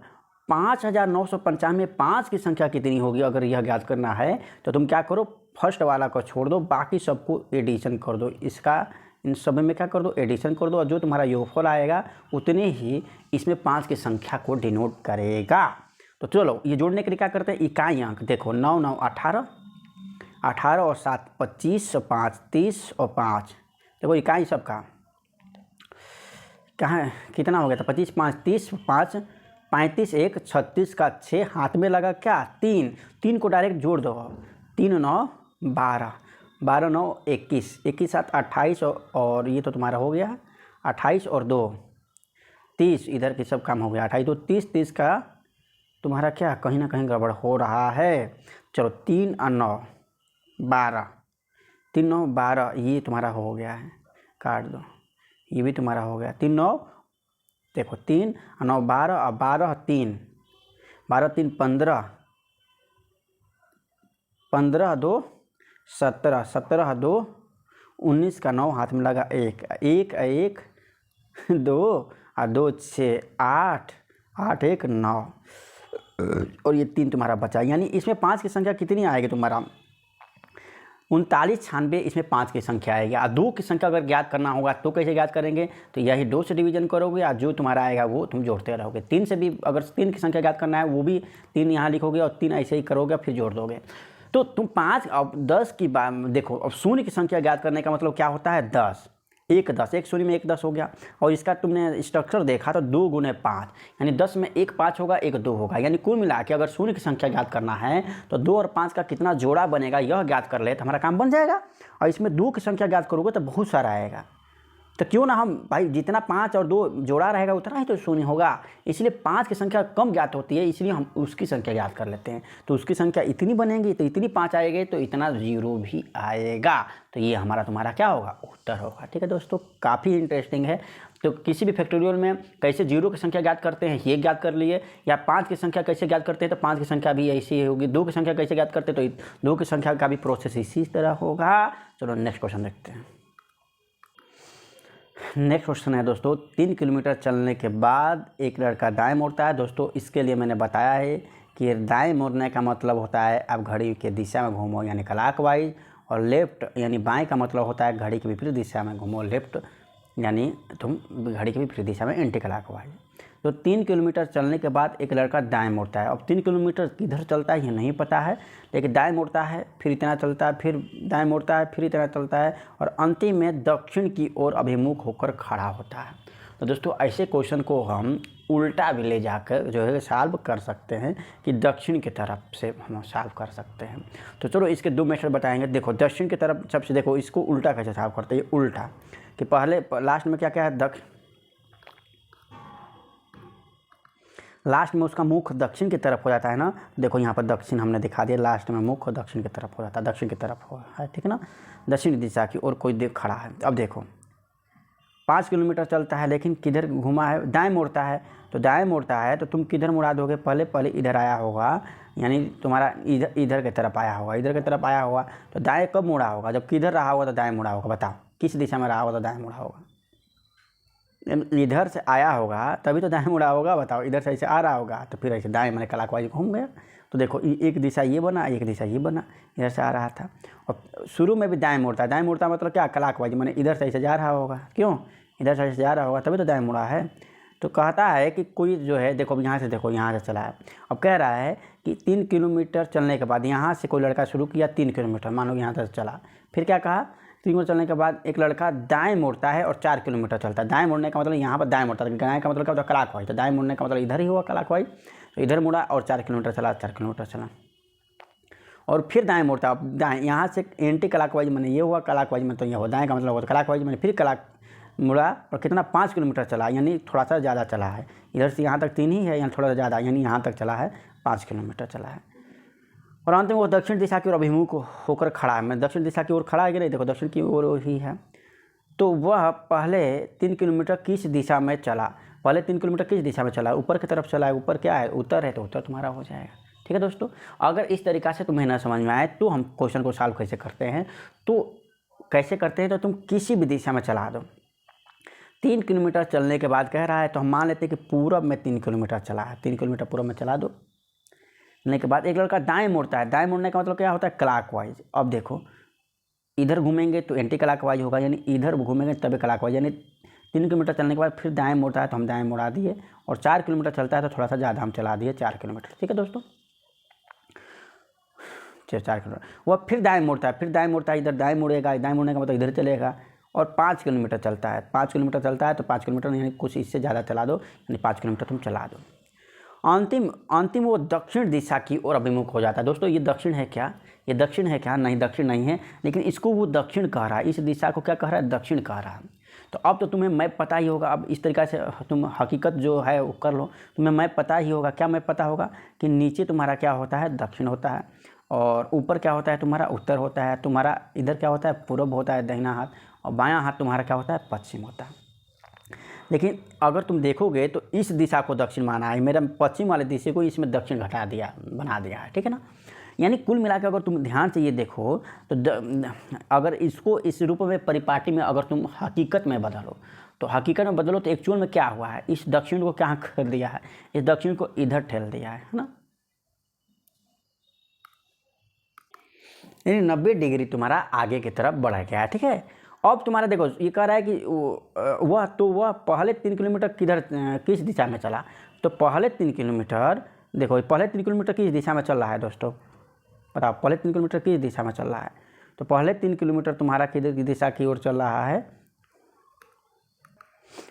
5995 में 5 की संख्या कितनी होगी अगर यह ज्ञात करना है, तो तुम क्या करो फर्स्ट वाला को छोड़ दो, बाकी सबको एडिशन कर दो, इसका इन सब में क्या कर दो एडिशन कर दो, और जो तुम्हारा योगफल आएगा उतने ही इसमें 5 की संख्या को डिनोट करेगा। तो चलो ये जोड़ने के लिए क्या करते हैं, इकाई अंक देखो 9 9 18, 18 और 7 25, 5 30 और 5, देखो इकाई सबका कहाँ कितना हो गया था, 25 5 30, 5 35, 1 36 का 6 हाथ में लगा क्या 3 को डायरेक्ट जोड़ दो, 3 9 12, 12 9 21, 21 7 28 और ये तो तुम्हारा हो गया 28 और 2 30, इधर की सब काम हो गया, 28 2 30, 30 का तुम्हारा क्या कहीं ना कहीं गड़बड़ हो रहा है। चलो 3 और 9 12, 3 9 12, ये तुम्हारा हो गया है, काट दो, ये भी तुम्हारा हो गया 3 9, देखो 3 और 9 12 और 12 3, 12 3 15, 15 2 17, 17 2 19 का 9 हाथ में लगा 1 1 1 2 और 2 6 8 8 1 9 और ये 3 तुम्हारा बचा, यानी इसमें 5 की संख्या कितनी आएगी तुम्हारा 39 96, इसमें 5 की संख्या आएगी। और 2 की संख्या अगर ज्ञात करना होगा तो कैसे ज्ञात करेंगे, तो यही 2 से डिवीजन करोगे और जो तुम्हारा आएगा वो तुम जोड़ते रहोगे। 3 से भी अगर 3 की संख्या ज्ञात करना है वो भी 3 यहाँ लिखोगे और 3 ऐसे ही करोगे फिर जोड़ दोगे। तो तुम 5 अब 10 की बात देखो, अब शून्य की संख्या ज्ञात करने का मतलब क्या होता है 10, 1 10, 1 शून्य में 1 10 हो गया। और इसका तुमने स्ट्रक्चर देखा तो 2 गुने 5, यानी 10 में 1 5 होगा 1 2 होगा, यानी कुल मिला के अगर शून्य की संख्या ज्ञात करना है तो 2 और 5 का कितना जोड़ा बनेगा यह ज्ञात कर ले तो हमारा काम बन जाएगा। और इसमें 2 की संख्या ज्ञात करोगे तो बहुत सारा आएगा, तो क्यों ना हम भाई जितना 5 और 2 जोड़ा रहेगा उतना ही तो शून्य होगा, इसलिए 5 की संख्या कम ज्ञात होती है, इसलिए हम उसकी संख्या ज्ञात कर लेते हैं। तो उसकी संख्या इतनी बनेगी तो इतनी 5 आएगी तो इतना 0 भी आएगा, तो ये हमारा तुम्हारा क्या होगा उत्तर होगा। ठीक है दोस्तों, काफ़ी इंटरेस्टिंग है। तो किसी भी फैक्टोरियल में कैसे 0 की संख्या ज्ञात करते हैं ये ज्ञात कर लिए, या 5 की संख्या कैसे ज्ञात करते हैं तो 5 की संख्या भी ऐसी ही होगी। 2 की संख्या कैसे ज्ञात करते हैं तो 2 की संख्या का भी प्रोसेस इसी तरह होगा। चलो नेक्स्ट क्वेश्चन देखते हैं। नेक्स्ट क्वेश्चन है दोस्तों, 3 किलोमीटर चलने के बाद एक लड़का दाएं मुड़ता है। दोस्तों इसके लिए मैंने बताया है कि दाएं मुड़ने का मतलब होता है आप घड़ी के दिशा में घूमो यानी क्लॉकवाइज, और लेफ्ट यानी बाएं का मतलब होता है घड़ी की विपरीत दिशा में घूमो, लेफ्ट यानी तुम घड़ी की विपरीत दिशा में एंटी क्लॉकवाइज। तो 3 किलोमीटर चलने के बाद एक लड़का दाएं मुड़ता है। अब 3 किलोमीटर किधर चलता है ये नहीं पता है, लेकिन दाएं मुड़ता है फिर इतना चलता है, फिर दाएं मुड़ता है फिर इतना चलता है, और अंतिम में दक्षिण की ओर अभिमुख होकर खड़ा होता है। तो दोस्तों ऐसे क्वेश्चन को हम उल्टा भी ले जाकर जो है सॉल्व कर सकते हैं कि दक्षिण की तरफ से हम सॉल्व कर सकते हैं। तो चलो इसके 2 मेथड बताएंगे। देखो दक्षिण की तरफ सबसे, देखो इसको उल्टा कैसे सॉल्व करते हैं, उल्टा कि पहले लास्ट में क्या क्या है लास्ट में उसका मुख दक्षिण की तरफ हो जाता है ना। देखो यहाँ पर दक्षिण हमने दिखा दिया, लास्ट में मुख दक्षिण की तरफ हो जाता है, दक्षिण की तरफ हो है, ठीक है ना, दक्षिण दिशा की ओर कोई देख खड़ा है। अब देखो 5 किलोमीटर चलता है लेकिन किधर घुमा है, दाएं मुड़ता है। तो दाएं मुड़ता है तो तुम किधर मुड़ा दोगे, पहले इधर आया होगा, यानी तुम्हारा इधर की तरफ आया होगा, इधर की तरफ आया होगा। तो दाएं कब मुड़ा होगा, जब किधर रहा होगा तो दाएं मुड़ा होगा। बताओ किस दिशा में रहा होगा तो दाएं मुड़ा होगा। इधर से आया होगा तभी तो दाएं मुड़ा होगा, बताओ। इधर से ऐसे आ रहा होगा तो फिर ऐसे दाएं मैंने क्लॉकवाइज घूम गया। तो देखो एक दिशा ये बना, एक दिशा ये बना, इधर से आ रहा था। और शुरू में भी दाएं मुड़ता है, दाएं मुड़ता मतलब क्या, क्लॉकवाइज, मैंने इधर से ऐसे जा रहा होगा, क्यों, इधर से ऐसे जा रहा होगा तभी तो दाएं मुड़ा है। तो कहता है कि कोई जो है, देखो यहाँ से, देखो यहाँ से चला है। अब कह रहा है कि 3 किलोमीटर चलने के बाद यहाँ से कोई लड़का शुरू किया 3 किलोमीटर, मान लो यहाँ तक चला, फिर क्या कहा, 3 किलोमीटर चलने के बाद एक लड़का दाएं मुड़ता है और 4 किलोमीटर चलता है। दाएं मुड़ने का मतलब यहाँ पर दाएं मुड़ता है, दाएं का मतलब क्या होता है, क्लॉकवाइज। तो दाएं मुड़ने का मतलब इधर ही हुआ क्लॉकवाइज। तो इधर मुड़ा और 4 किलोमीटर चला, 4 किलोमीटर चला और फिर दाएं मुड़ता। अब दाएं यहाँ से एंटी क्लॉकवाइज मैंने ये हुआ, क्लॉकवाइज में तो ये हुआ, दाएं का मतलब हुआ क्लॉकवाइज, मैंने फिर क्लॉक मुड़ा और कितना 5 किलोमीटर चला, यानी थोड़ा सा ज़्यादा चला है। इधर से यहाँ तक 3 ही है, यहाँ थोड़ा सा ज़्यादा, यानी यहाँ तक चला है 5 किलोमीटर चला है। और अंत में वो दक्षिण दिशा की ओर अभिमुख होकर खड़ा है। मैं दक्षिण दिशा की ओर खड़ा है कि नहीं, देखो दक्षिण की ओर ही है। तो वह पहले 3 किलोमीटर किस दिशा में चला, पहले 3 किलोमीटर किस दिशा में चला, ऊपर की तरफ चला है। ऊपर क्या है, उत्तर है, तो उत्तर तुम्हारा हो जाएगा। ठीक है दोस्तों, अगर इस तरीक़ा से तुम्हें ना समझ में आए तो हम क्वेश्चन को सॉल्व कैसे करते हैं, तो कैसे करते हैं, तो तुम किसी भी दिशा में चला दो। 3 किलोमीटर चलने के बाद कह रहा है, तो हम मान लेते हैं कि पूरब में 3 किलोमीटर चला है, 3 किलोमीटर पूरब में चला दो। चलने के बाद एक लड़का दाएं मुड़ता है, दाएं मुड़ने का मतलब क्या होता है, क्लॉकवाइज। अब देखो इधर घूमेंगे तो एंटी क्लॉकवाइज होगा, यानी इधर घूमेंगे तभी क्लॉकवाइज, यानी 3 किलोमीटर चलने के बाद फिर दाएं मुड़ता है तो हम दाएं मुड़ा दिए, और 4 किलोमीटर चलता है तो थोड़ा सा ज़्यादा हम चला दिए, 4 किलोमीटर। ठीक है दोस्तों, 4 किलोमीटर। वह फिर दाएं मुड़ता है, फिर दाएं मुड़ता है, इधर दाएं मुड़ेगा, दाएं मुड़ने का मतलब इधर चलेगा, और 5 किलोमीटर चलता है, 5 किलोमीटर चलता है तो 5 किलोमीटर यानी कुछ इससे ज़्यादा चला दो, यानी 5 किलोमीटर तुम चला दो। अंतिम वो दक्षिण दिशा की ओर अभिमुख हो जाता है। दोस्तों ये दक्षिण है क्या, ये दक्षिण है क्या, नहीं दक्षिण नहीं है, लेकिन इसको वो दक्षिण कह रहा है, इस दिशा को क्या कह रहा है, दक्षिण कह रहा है। तो अब तो तुम्हें मैप पता ही होगा, अब इस तरीक़ा से तुम हकीकत जो है वो कर लो, तुम्हें मैप पता ही होगा। क्या मैप पता होगा कि नीचे तुम्हारा क्या होता है, दक्षिण होता है, और ऊपर क्या होता है तुम्हारा, उत्तर होता है, तुम्हारा इधर क्या होता है, पूर्व होता है दाहिना हाथ, और बायां हाथ तुम्हारा क्या होता है, पश्चिम होता है। लेकिन अगर तुम देखोगे तो इस दिशा को दक्षिण माना है, मेरा पश्चिम वाले दिशा को इसमें दक्षिण घटा दिया, बना दिया है। ठीक है ना, यानी कुल मिलाकर अगर तुम ध्यान से ये देखो तो अगर इसको इस रूप में परिपाटी में अगर तुम हकीकत में बदलो, तो हकीकत में बदलो तो एक्चुअल में क्या हुआ है, इस दक्षिण को क्या कर दिया है, इस दक्षिण को इधर ठेल दिया है ना, यानी 90 डिग्री तुम्हारा आगे की तरफ बढ़ गया है। ठीक है, अब तुम्हारा देखो ये कह रहा है कि वह पहले 3 किलोमीटर किस दिशा में चला, तो पहले 3 किलोमीटर, देखो पहले 3 किलोमीटर किस दिशा में चल रहा है दोस्तों, बताओ पहले 3 किलोमीटर किस दिशा में चल रहा है, तो पहले 3 किलोमीटर तुम्हारा किधर की दिशा की ओर चल रहा है,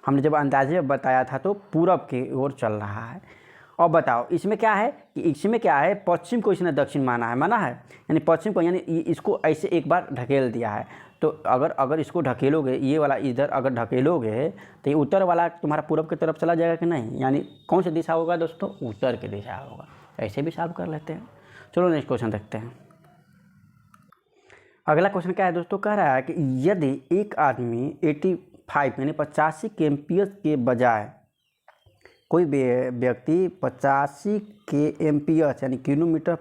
हमने जब अंदाजे बताया था तो पूरब की ओर चल रहा है। अब बताओ इसमें क्या है कि इसमें क्या है, पश्चिम को इसने दक्षिण माना है, यानी पश्चिम को, यानी इसको ऐसे एक बार ढकेल दिया है। तो अगर इसको ढकेलोगे, ये वाला इधर अगर ढकेलोगे तो ये उत्तर वाला तुम्हारा पूरब की तरफ चला जाएगा कि नहीं, यानी कौन सी दिशा होगा दोस्तों, उत्तर की दिशा होगा। ऐसे भी सॉल्व कर लेते हैं। चलो नेक्स्ट क्वेश्चन देखते हैं। अगला क्वेश्चन क्या है दोस्तों, कह रहा है कि यदि एक आदमी 85 यानी 85 kmph के बजाय, कोई व्यक्ति 85 kmph यानी किलोमीटर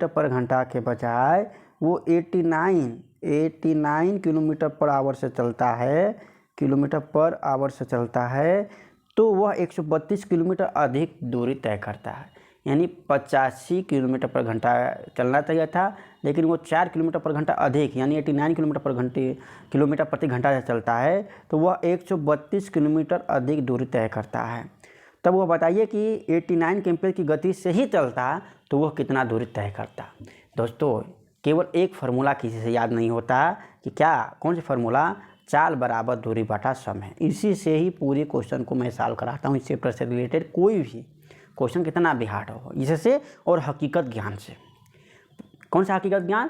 पर घंटा के बजाय वो 89 किलोमीटर पर आवर से चलता है, तो वह 132 किलोमीटर अधिक दूरी तय करता है। यानी 85 किलोमीटर पर घंटा चलना चाहिए था, लेकिन वो 4 किलोमीटर पर घंटा अधिक, यानी 89 किलोमीटर प्रति घंटा से चलता है, तो वह 132 किलोमीटर अधिक दूरी तय करता है। तब वह बताइए कि 89 kmph की गति से ही चलता तो वह कितना दूरी तय करता। दोस्तों केवल एक फार्मूला किसी से याद नहीं होता कि क्या, कौन सा फार्मूला, चाल बराबर दूरी बटा समय। इसी से ही पूरे क्वेश्चन को मैं सॉल्व कराता हूँ। इस चैप्टर से रिलेटेड कोई भी क्वेश्चन कितना भी हार्ड हो, इससे और हकीकत ज्ञान से। कौन सा हकीकत ज्ञान,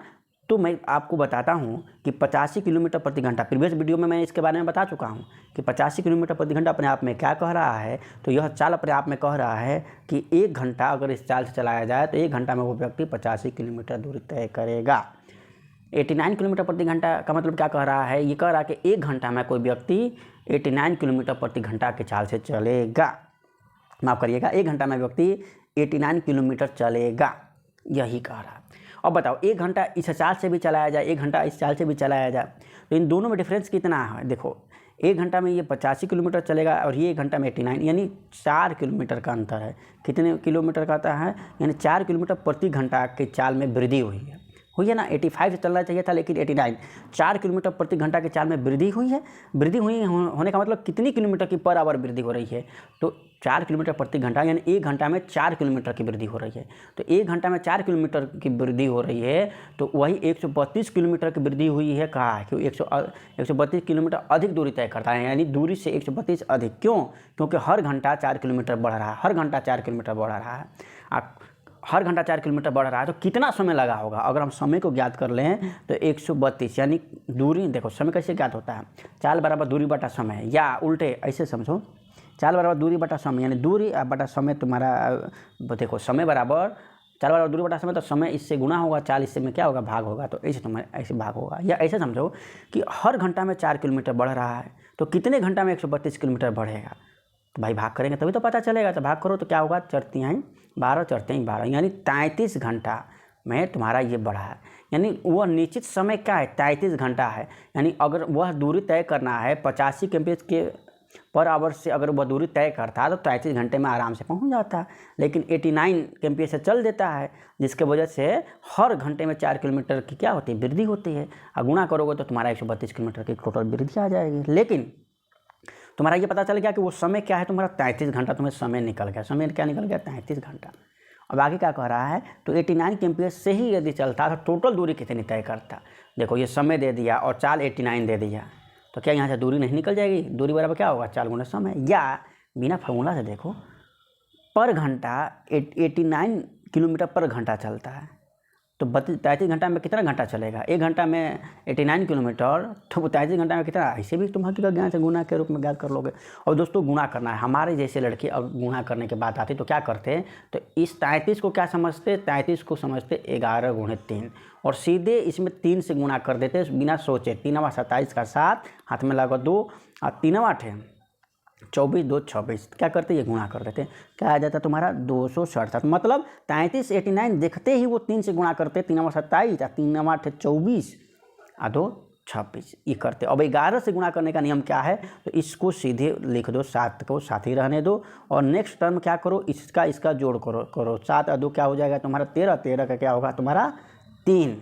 तो मैं आपको बताता हूँ कि 85 किलोमीटर प्रति घंटा, प्रीवियस वीडियो में मैंने इसके बारे में बता चुका हूँ कि 85 किलोमीटर प्रति घंटा अपने आप में क्या कह रहा है, तो यह चाल अपने आप में कह रहा है कि 1 घंटा अगर इस चाल से चलाया जाए तो 1 घंटा में वो व्यक्ति 85 किलोमीटर दूरी तय करेगा। 89 किलोमीटर प्रति घंटा का मतलब क्या कह रहा है, ये कह रहा है कि 1 घंटा में कोई व्यक्ति 89 किलोमीटर प्रति घंटा के चाल से चलेगा, माफ़ करिएगा 1 घंटा में व्यक्ति 89 किलोमीटर चलेगा, यही कह रहा है। अब बताओ 1 घंटा इस चाल से भी चलाया जाए, 1 घंटा इस चाल से भी चलाया जाए, तो इन दोनों में डिफरेंस कितना है। देखो 1 घंटा में ये 85 किलोमीटर चलेगा और ये 1 घंटा में 89, यानी 4 किलोमीटर का अंतर है। कितने किलोमीटर का आता है, यानी 4 किलोमीटर प्रति घंटा के चाल में वृद्धि हुई है ना। 85 से चलना चाहिए था लेकिन 89, 4 किलोमीटर प्रति घंटा के चाल में वृद्धि हुई है। वृद्धि हुई होने का मतलब कितनी किलोमीटर की पर आवर वृद्धि हो रही है, तो 4 किलोमीटर प्रति घंटा, यानी 1 घंटा में 4 किलोमीटर की वृद्धि हो रही है। तो 1 घंटा में 4 किलोमीटर की वृद्धि हो रही है, तो वही 132 किलोमीटर की वृद्धि हुई है। कहा है कि 132 किलोमीटर अधिक दूरी तय करता है, यानी दूरी से 132 अधिक। क्यों? क्योंकि हर घंटा 4 किलोमीटर बढ़ रहा है, हर घंटा 4 किलोमीटर बढ़ रहा है। आप हर घंटा 4 किलोमीटर बढ़ रहा है तो कितना समय लगा होगा? अगर हम समय को ज्ञात कर लें तो 132, यानी दूरी, देखो समय कैसे ज्ञात होता है, चाल बराबर दूरी बटा समय, या उल्टे ऐसे समझो, चाल बराबर दूरी बटा समय, यानी दूरी बटा समय तुम्हारा, देखो समय बराबर चाल बराबर दूरी बटा समय, तो समय इससे गुना होगा, चाल इससे में क्या होगा, भाग होगा, तो ऐसे तुम्हारे ऐसे भाग होगा। या ऐसे समझो कि हर घंटा में 4 किलोमीटर बढ़ रहा है, तो कितने घंटा में 132 किलोमीटर बढ़ेगा? तो भाई भाग करेंगे तभी तो पता चलेगा। तो भाग करो तो क्या होगा, 4 तिहाई 12, 4 तिहाई 12, यानी 33 घंटा में तुम्हारा ये बढ़ा है। यानी वह निश्चित समय क्या है, 33 घंटा है। यानी अगर वह दूरी तय करना है 85 km के पर आवर से, अगर वह दूरी तय करता है तो 33 घंटे में आराम से पहुंच जाता है, लेकिन 89 km से चल देता है, जिसके वजह से हर घंटे में 4 किलोमीटर की क्या होती है, वृद्धि होती है। और गुणा करोगे तो तुम्हारा 132 किलोमीटर की टोटल वृद्धि आ जाएगी। लेकिन तुम्हारा ये पता चल गया कि वो समय क्या है, तुम्हारा 33 घंटा तुम्हें समय निकल गया। समय क्या निकल गया, 33 घंटा। अब आगे क्या कह रहा है, तो 89 km से ही यदि चलता तो टोटल दूरी कितनी तय करता। देखो ये समय दे दिया और चाल 89 दे दिया, तो क्या यहाँ से दूरी नहीं निकल जाएगी? दूरी बराबर क्या होगा, चाल गुना समय। या बिना फार्मूला से देखो, पर घंटा 89 किलोमीटर पर घंटा चलता है, तो 33 घंटा में कितना घंटा चलेगा? 1 घंटा में 89 किलोमीटर, तो 33 घंटा में कितना? ऐसे भी तुम हकीकत ज्ञान से गुना के रूप में ज्ञात कर लोगे। और दोस्तों गुना करना है, हमारे जैसे लड़के अब गुना करने की बात आती तो क्या करते, तो इस 33 को क्या समझते, 33 को समझते 11 × 3, और सीधे इसमें 3 से गुना कर देते बिना सोचे। 3 × 27 का 7, हाथ में लगा 2, और 3 × 8 24, 2 26, क्या करते, ये गुणा कर देते। क्या आ जाता तुम्हारा 267। मतलब 33 89 देखते ही वो 3 से गुणा करते, 3 × 27, 3 × 8 24, 2 26, ये करते। अब 11 से गुणा करने का नियम क्या है, तो इसको सीधे लिख दो, 7 को साथ ही रहने दो, और नेक्स्ट टर्म क्या करो, इसका जोड़ करो 7 और 2 क्या हो जाएगा तुम्हारा 13, 13 का क्या होगा तुम्हारा 3,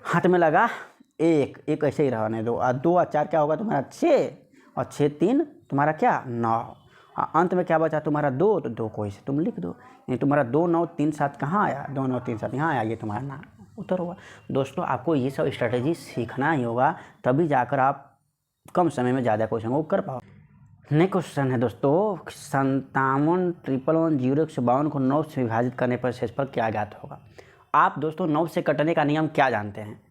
हाथ में लगा 1 ऐसे ही रहने दो, और 2 और 4 क्या होगा तुम्हारा 6, और 6 3 तुम्हारा क्या 9, अंत में क्या बचा तुम्हारा 2, तो 2 को इसे तुम लिख दो। यानी तुम्हारा 2 9 3 7 कहाँ आया, 2 9 3 7 यहाँ आया, ये तुम्हारा ना उत्तर होगा। दोस्तों आपको ये सब स्ट्रेटेजी सीखना ही होगा, तभी जाकर आप कम समय में ज़्यादा क्वेश्चन को कर पाओ। नेक्स्ट क्वेश्चन है दोस्तों, 57 111 0 152 को 9 से विभाजित करने पर शेषफल क्या ज्ञात होगा। आप दोस्तों 9 से कटने का नियम क्या जानते हैं?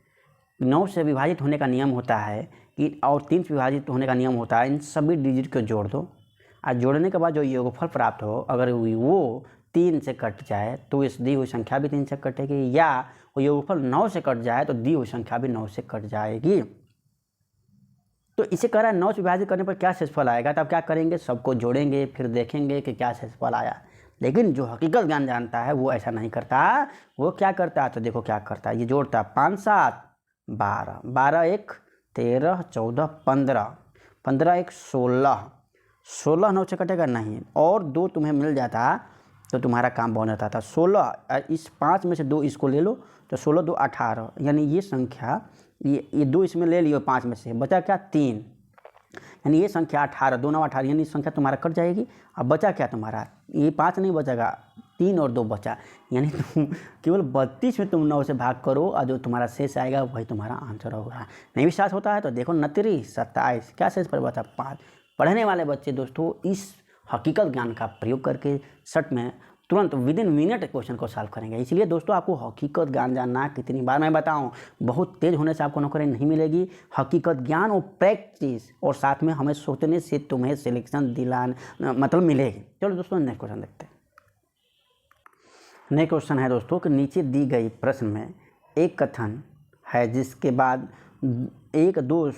9 से विभाजित होने का नियम होता है कि, और 3 से विभाजित होने का नियम होता है, इन सभी डिजिट को जोड़ दो, और जोड़ने के बाद जो योगफल प्राप्त हो, अगर वो 3 से कट जाए तो इस दी हुई संख्या भी 3 से कटेगी, या वो योगफल 9 से कट जाए तो दी हुई संख्या भी 9 से कट जाएगी। तो इसे कह रहा है 9 से विभाजित करने पर क्या शेषफल आएगा। तो आप क्या करेंगे, सबको जोड़ेंगे, फिर देखेंगे कि क्या शेषफल आया। लेकिन जो हकीकत ज्ञान जानता है वो ऐसा नहीं करता। वो क्या करता है, तो देखो क्या करता है, ये जोड़ता 5 7 12, 12 1 13 14 15, 15 1 16, 16 9 से कटेगा नहीं, और 2 तुम्हें मिल जाता तो तुम्हारा काम बन जाता था। 16, इस 5 में से 2 इसको ले लो, तो 16 2 18, यानी ये संख्या, ये 2 इसमें ले लियो, 5 में से बचा क्या 3, यानी ये संख्या 18, 2 9 18, यानी संख्या तुम्हारा कट जाएगी। अब बचा क्या तुम्हारा, ये 5 नहीं बचेगा, 3 और 2 बचा, यानी तुम केवल 32 में तुम 9 से भाग करो, और जो तुम्हारा शेष आएगा वही तुम्हारा आंसर होगा। नहीं विश्वास होता है तो देखो 29 27, क्या शेष पर बचा 5। पढ़ने वाले बच्चे दोस्तों इस हकीकत ज्ञान का प्रयोग करके सट में तुरंत विदिन मिनट क्वेश्चन को सॉल्व करेंगे। इसलिए दोस्तों आपको हकीकत ज्ञान जानना, कितनी बार मैं बताऊं, बहुत तेज होने से आपको नौकरी नहीं मिलेगी। हकीकत ज्ञान और प्रैक्टिस, और साथ में हमें सोचने से तुम्हें सिलेक्शन दिलाना मतलब मिलेगी। चलो दोस्तों नेक्स्ट क्वेश्चन देखते हैं। नेक्स्ट क्वेश्चन है दोस्तों कि नीचे दी गई प्रश्न में एक कथन है जिसके बाद 1 2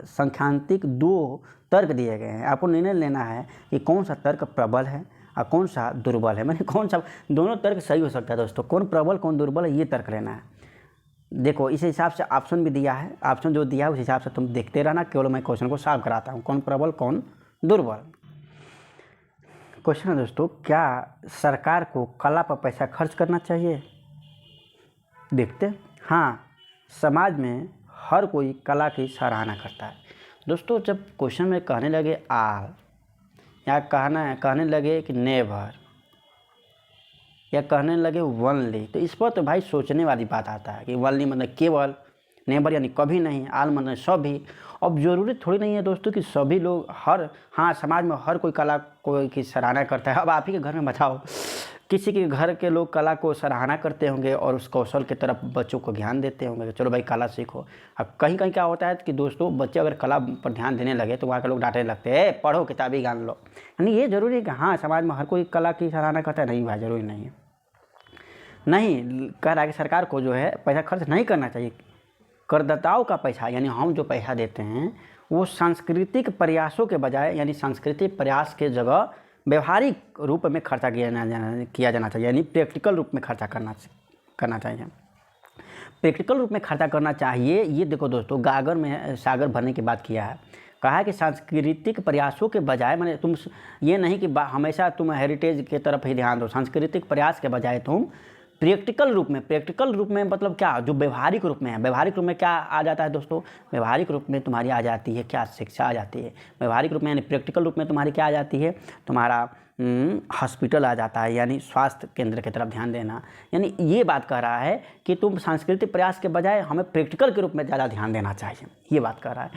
संख्यांतिक 2 तर्क दिए गए हैं। आपको निर्णय लेना है कि कौन सा तर्क प्रबल है और कौन सा दुर्बल है। मैंने कौन सा, दोनों तर्क सही हो सकता है दोस्तों, कौन प्रबल कौन दुर्बल है ये तर्क लेना है। देखो इस हिसाब से ऑप्शन भी दिया है, ऑप्शन जो दिया है उस हिसाब से तुम देखते रहना, केवल मैं क्वेश्चन को सॉल्व कराता हूँ, कौन प्रबल कौन दुर्बल। क्वेश्चन है दोस्तों, क्या सरकार को कला पर पैसा खर्च करना चाहिए? देखते। हाँ, समाज में हर कोई कला की सराहना करता है। दोस्तों जब क्वेश्चन में कहने लगे आल, या कहने लगे कि नेवर, या कहने लगे वनली, तो इस पर तो भाई सोचने वाली बात आता है कि वनली मतलब केवल, नेवर यानी कभी नहीं, आल मतलब सभी। अब ज़रूरी थोड़ी नहीं है दोस्तों कि सभी लोग हाँ समाज में हर कोई कला को की सराहना करता है। अब आप ही के घर में बताओ, किसी के घर के लोग कला को सराहना करते होंगे और उस कौशल की तरफ बच्चों को ध्यान देते होंगे कि चलो भाई कला सीखो। अब कहीं कहीं क्या होता है कि दोस्तों बच्चे अगर कला पर ध्यान देने लगे तो वहाँ के लोग डांटने लगते हैं, पढ़ो किताबी ज्ञान लो। यानी ये ज़रूरी है कि हाँ समाज में हर कोई कला की सराहना करता है? नहीं भाई, ज़रूरी नहीं है। नहीं, कह रहा है कि सरकार को जो है पैसा खर्च नहीं करना चाहिए। करदाताओं का पैसा यानी हम जो पैसा देते हैं वो सांस्कृतिक प्रयासों के बजाय, यानी सांस्कृतिक प्रयास के जगह व्यवहारिक रूप में खर्चा किया जाना चाहिए, यानी प्रैक्टिकल रूप में खर्चा करना चाहिए। प्रैक्टिकल रूप में खर्चा करना चाहिए। ये देखो दोस्तों, गागर में सागर भरने की बात किया है। कहा है कि सांस्कृतिक प्रयासों के बजाय, माने तुम ये नहीं कि हमेशा तुम हेरिटेज की तरफ ही ध्यान दो, सांस्कृतिक प्रयास के बजाय तुम प्रैक्टिकल रूप में मतलब क्या, जो व्यवहारिक रूप में है। व्यवहारिक रूप में क्या आ जाता है दोस्तों? व्यवहारिक रूप में तुम्हारी आ जाती है क्या? शिक्षा आ जाती है। व्यवहारिक रूप में यानी प्रैक्टिकल रूप में तुम्हारी क्या आ जाती है? तुम्हारा हॉस्पिटल आ जाता है, यानी स्वास्थ्य केंद्र की तरफ ध्यान देना। यानी ये बात कह रहा है कि तुम सांस्कृतिक प्रयास के बजाय हमें प्रैक्टिकल के रूप में ज़्यादा ध्यान देना चाहिए, ये बात कह रहा है।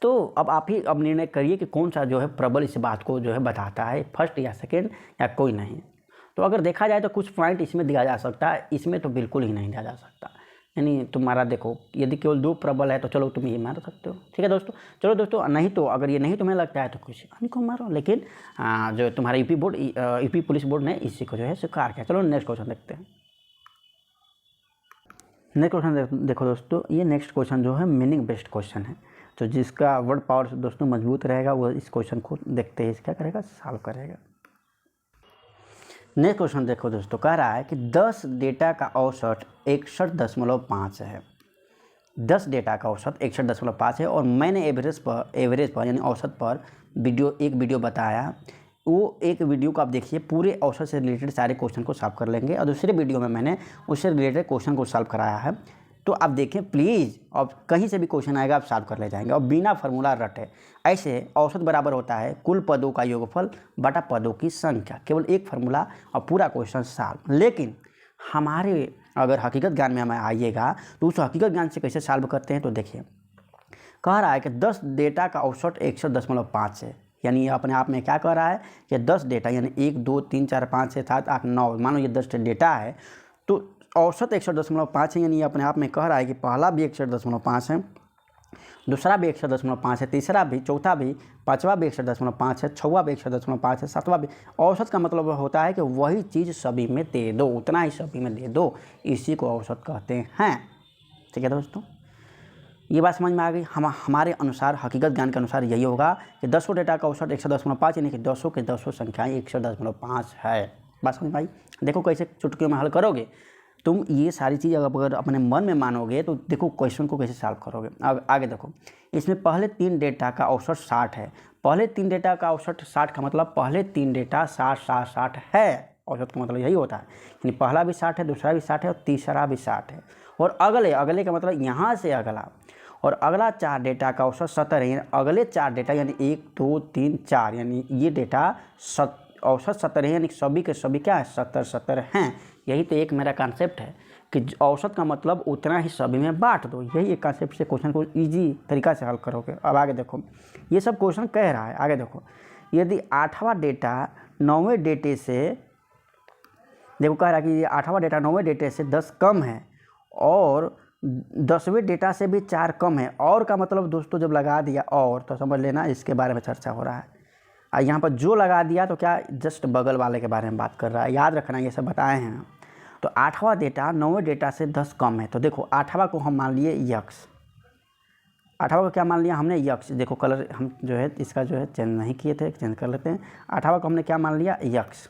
तो अब आप ही अब निर्णय करिए कि कौन सा जो है प्रबल इस बात को जो है बताता है, फर्स्ट या सेकेंड या कोई नहीं। तो अगर देखा जाए तो कुछ पॉइंट इसमें दिया जा सकता है, इसमें तो बिल्कुल ही नहीं दिया जा सकता। यानी तुम्हारा देखो, यदि केवल 2 प्रबल है तो चलो तुम ये मार सकते हो, ठीक है दोस्तों। चलो दोस्तों, नहीं तो अगर ये नहीं तुम्हें लगता है तो कुछ अन्य को मारो, लेकिन जो तुम्हारा यूपी पुलिस बोर्ड ने इसी को जो है स्वीकार किया। चलो नेक्स्ट क्वेश्चन देखते हैं। नेक्स्ट क्वेश्चन देखो दोस्तों, ये नेक्स्ट क्वेश्चन जो है मीनिंग बेस्ड क्वेश्चन है। तो जिसका वर्ड पावर दोस्तों मजबूत रहेगा वो इस क्वेश्चन को देखते ही क्या करेगा, सॉल्व करेगा। नेक्स्ट क्वेश्चन देखो दोस्तों, कह रहा है कि 10 डेटा का औसत 61.5 है। 10 डेटा का औसत 61.5 है और मैंने एवरेज पर यानी औसत पर एक वीडियो बताया। वो एक वीडियो को आप देखिए, पूरे औसत से रिलेटेड सारे क्वेश्चन को सॉल्व कर लेंगे, और दूसरे वीडियो में मैंने उससे रिलेटेड क्वेश्चन को सॉल्व कराया है। तो आप देखें प्लीज़, और कहीं से भी क्वेश्चन आएगा आप सॉल्व कर ले जाएंगे, और बिना फार्मूला रटे। ऐसे औसत बराबर होता है कुल पदों का योगफल बटा पदों की संख्या, केवल एक फार्मूला और पूरा क्वेश्चन सॉल्व। लेकिन हमारे अगर हकीकत ज्ञान में हमें आइएगा तो उस हकीकत ज्ञान से कैसे सॉल्व करते हैं, तो देखिए कह रहा है कि 10 डेटा का औसत 61.5 है। यानी अपने आप में क्या कह रहा है कि 10 डेटा यानी 1 2 3 4 5 6 7 8 9, मानो ये 10 डेटा है तो औसत 61.5 है। यानी अपने आप में कह रहा है कि पहला भी 61.5 है, दूसरा भी 61.5 है, तीसरा भी, चौथा भी, पाँचवा भी 61.5 है, छठवां भी 61.5 है, सातवां भी। औसत का मतलब होता है कि वही चीज़ सभी में दे दो, उतना ही सभी में दे दो, इसी को औसत कहते हैं। ठीक है दोस्तों, ये बात समझ में आ गई। हमारे अनुसार, हकीकत ज्ञान के अनुसार यही होगा कि 10 डेटा का औसत 61.5 यानी कि 10 के 10 संख्याएँ 61.5 है। बात समझ में आई? देखो कैसे चुटकियों में हल करोगे तुम, ये सारी चीज़ अगर अपने मन में मानोगे तो देखो क्वेश्चन को कैसे सॉल्व करोगे। अब आगे देखो, इसमें पहले 3 डेटा का औसत 60 है। पहले 3 डेटा का औसत 60 का मतलब पहले 3 डेटा 60 है। औसत का मतलब यही होता है, यानी पहला भी 60 है, दूसरा भी 60 है और तीसरा भी 60 है। और अगले का मतलब यहाँ से अगला, और अगला 4 डेटा का औसत 70 है। अगले 4 डेटा यानी 1 2 3 4, यानी ये डेटा औसत 70 है, यानी सभी के सभी क्या है, 70 हैं। यही तो एक मेरा कॉन्सेप्ट है कि औसत का मतलब उतना ही सभी में बांट दो। यही एक कॉन्सेप्ट से क्वेश्चन को इजी तरीका से हल करोगे। अब आगे देखो, ये सब क्वेश्चन कह रहा है, आगे देखो, यदि 8वां डेटा 9वें डेटे से, देखो कह रहा है कि ये 8वां डेटा 9वें डेटे से 10 कम है और 10वें डेटा से भी 4 कम है। और का मतलब दोस्तों जब लगा दिया और, तो समझ लेना इसके बारे में चर्चा हो रहा है। यहाँ पर जो लगा दिया तो क्या, जस्ट बगल वाले के बारे में बात कर रहा है, याद रखना ये सब बताए हैं। तो 8वां डेटा 9वें डेटा से 10 कम है, तो देखो 8वां को हम मान लिए यक्स। 8वां को क्या मान लिया हमने, यक्स। देखो कलर हम जो है इसका जो है चेंज नहीं किए थे, चेंज कर लेते हैं। 8वां को हमने क्या मान लिया, यक्स।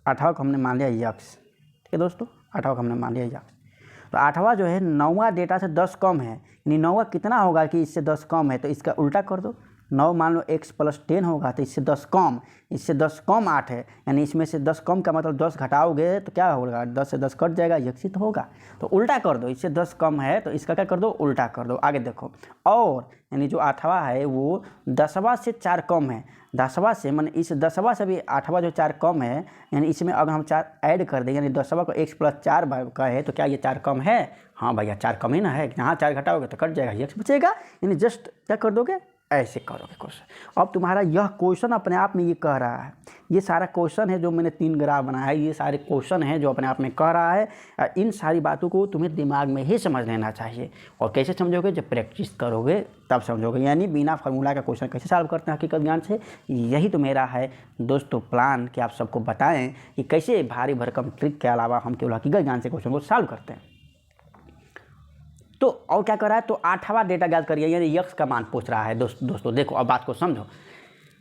8वां को हमने मान लिया यक्स। ठीक है दोस्तों, 8वां को हमने मान लिया यक्स। तो 8वां जो है 9वां डेटा से 10 कम है, यानी 9वां कितना होगा कि इससे 10 कम है, तो इसका उल्टा कर दो। 9 मान लो x + 10 होगा, तो इससे 10 कम, इससे 10 कम 8 है, यानी इसमें से 10 कम का मतलब 10 घटाओगे तो क्या होगा, 10 से 10 कट जाएगा, x ही तो होगा। तो उल्टा कर दो, इससे 10 कम है तो इसका क्या कर दो, उल्टा कर दो। आगे देखो, और यानी जो 8वां है वो 10वां से 4 कम है, 10वां से माने इस 10वां से भी 8वां जो 4 कम है, यानी इसमें अगर हम 4 ऐड कर देंगे, यानी 10वां को x + 4 का है, तो क्या ये 4 कम है? हाँ भैया 4 कम ही ना है, यहाँ 4 घटाओगे तो कट जाएगा, x बचेगा, यानी जस्ट क्या कर दोगे, ऐसे करोगे क्वेश्चन। अब तुम्हारा यह क्वेश्चन अपने आप में ये कह रहा है, ये सारा क्वेश्चन है जो मैंने 3 ग्राफ बनाया है, ये सारे क्वेश्चन हैं जो अपने आप में कह रहा है। इन सारी बातों को तुम्हें दिमाग में ही समझ लेना चाहिए। और कैसे समझोगे, जब प्रैक्टिस करोगे तब समझोगे, यानी बिना फार्मूला का क्वेश्चन कैसे सॉल्व करते हैं हकीकत ज्ञान से। यही तो मेरा है दोस्तों प्लान कि आप सबको बताएं कि कैसे भारी भरकम ट्रिक के अलावा हम केवल हकीकत ज्ञान से क्वेश्चन को सॉल्व करते हैं। तो और क्या कर रहा है, तो 8वां डेटा ज्ञात करिए, यानी x का मान पूछ रहा है। दोस्तों देखो, अब बात को समझो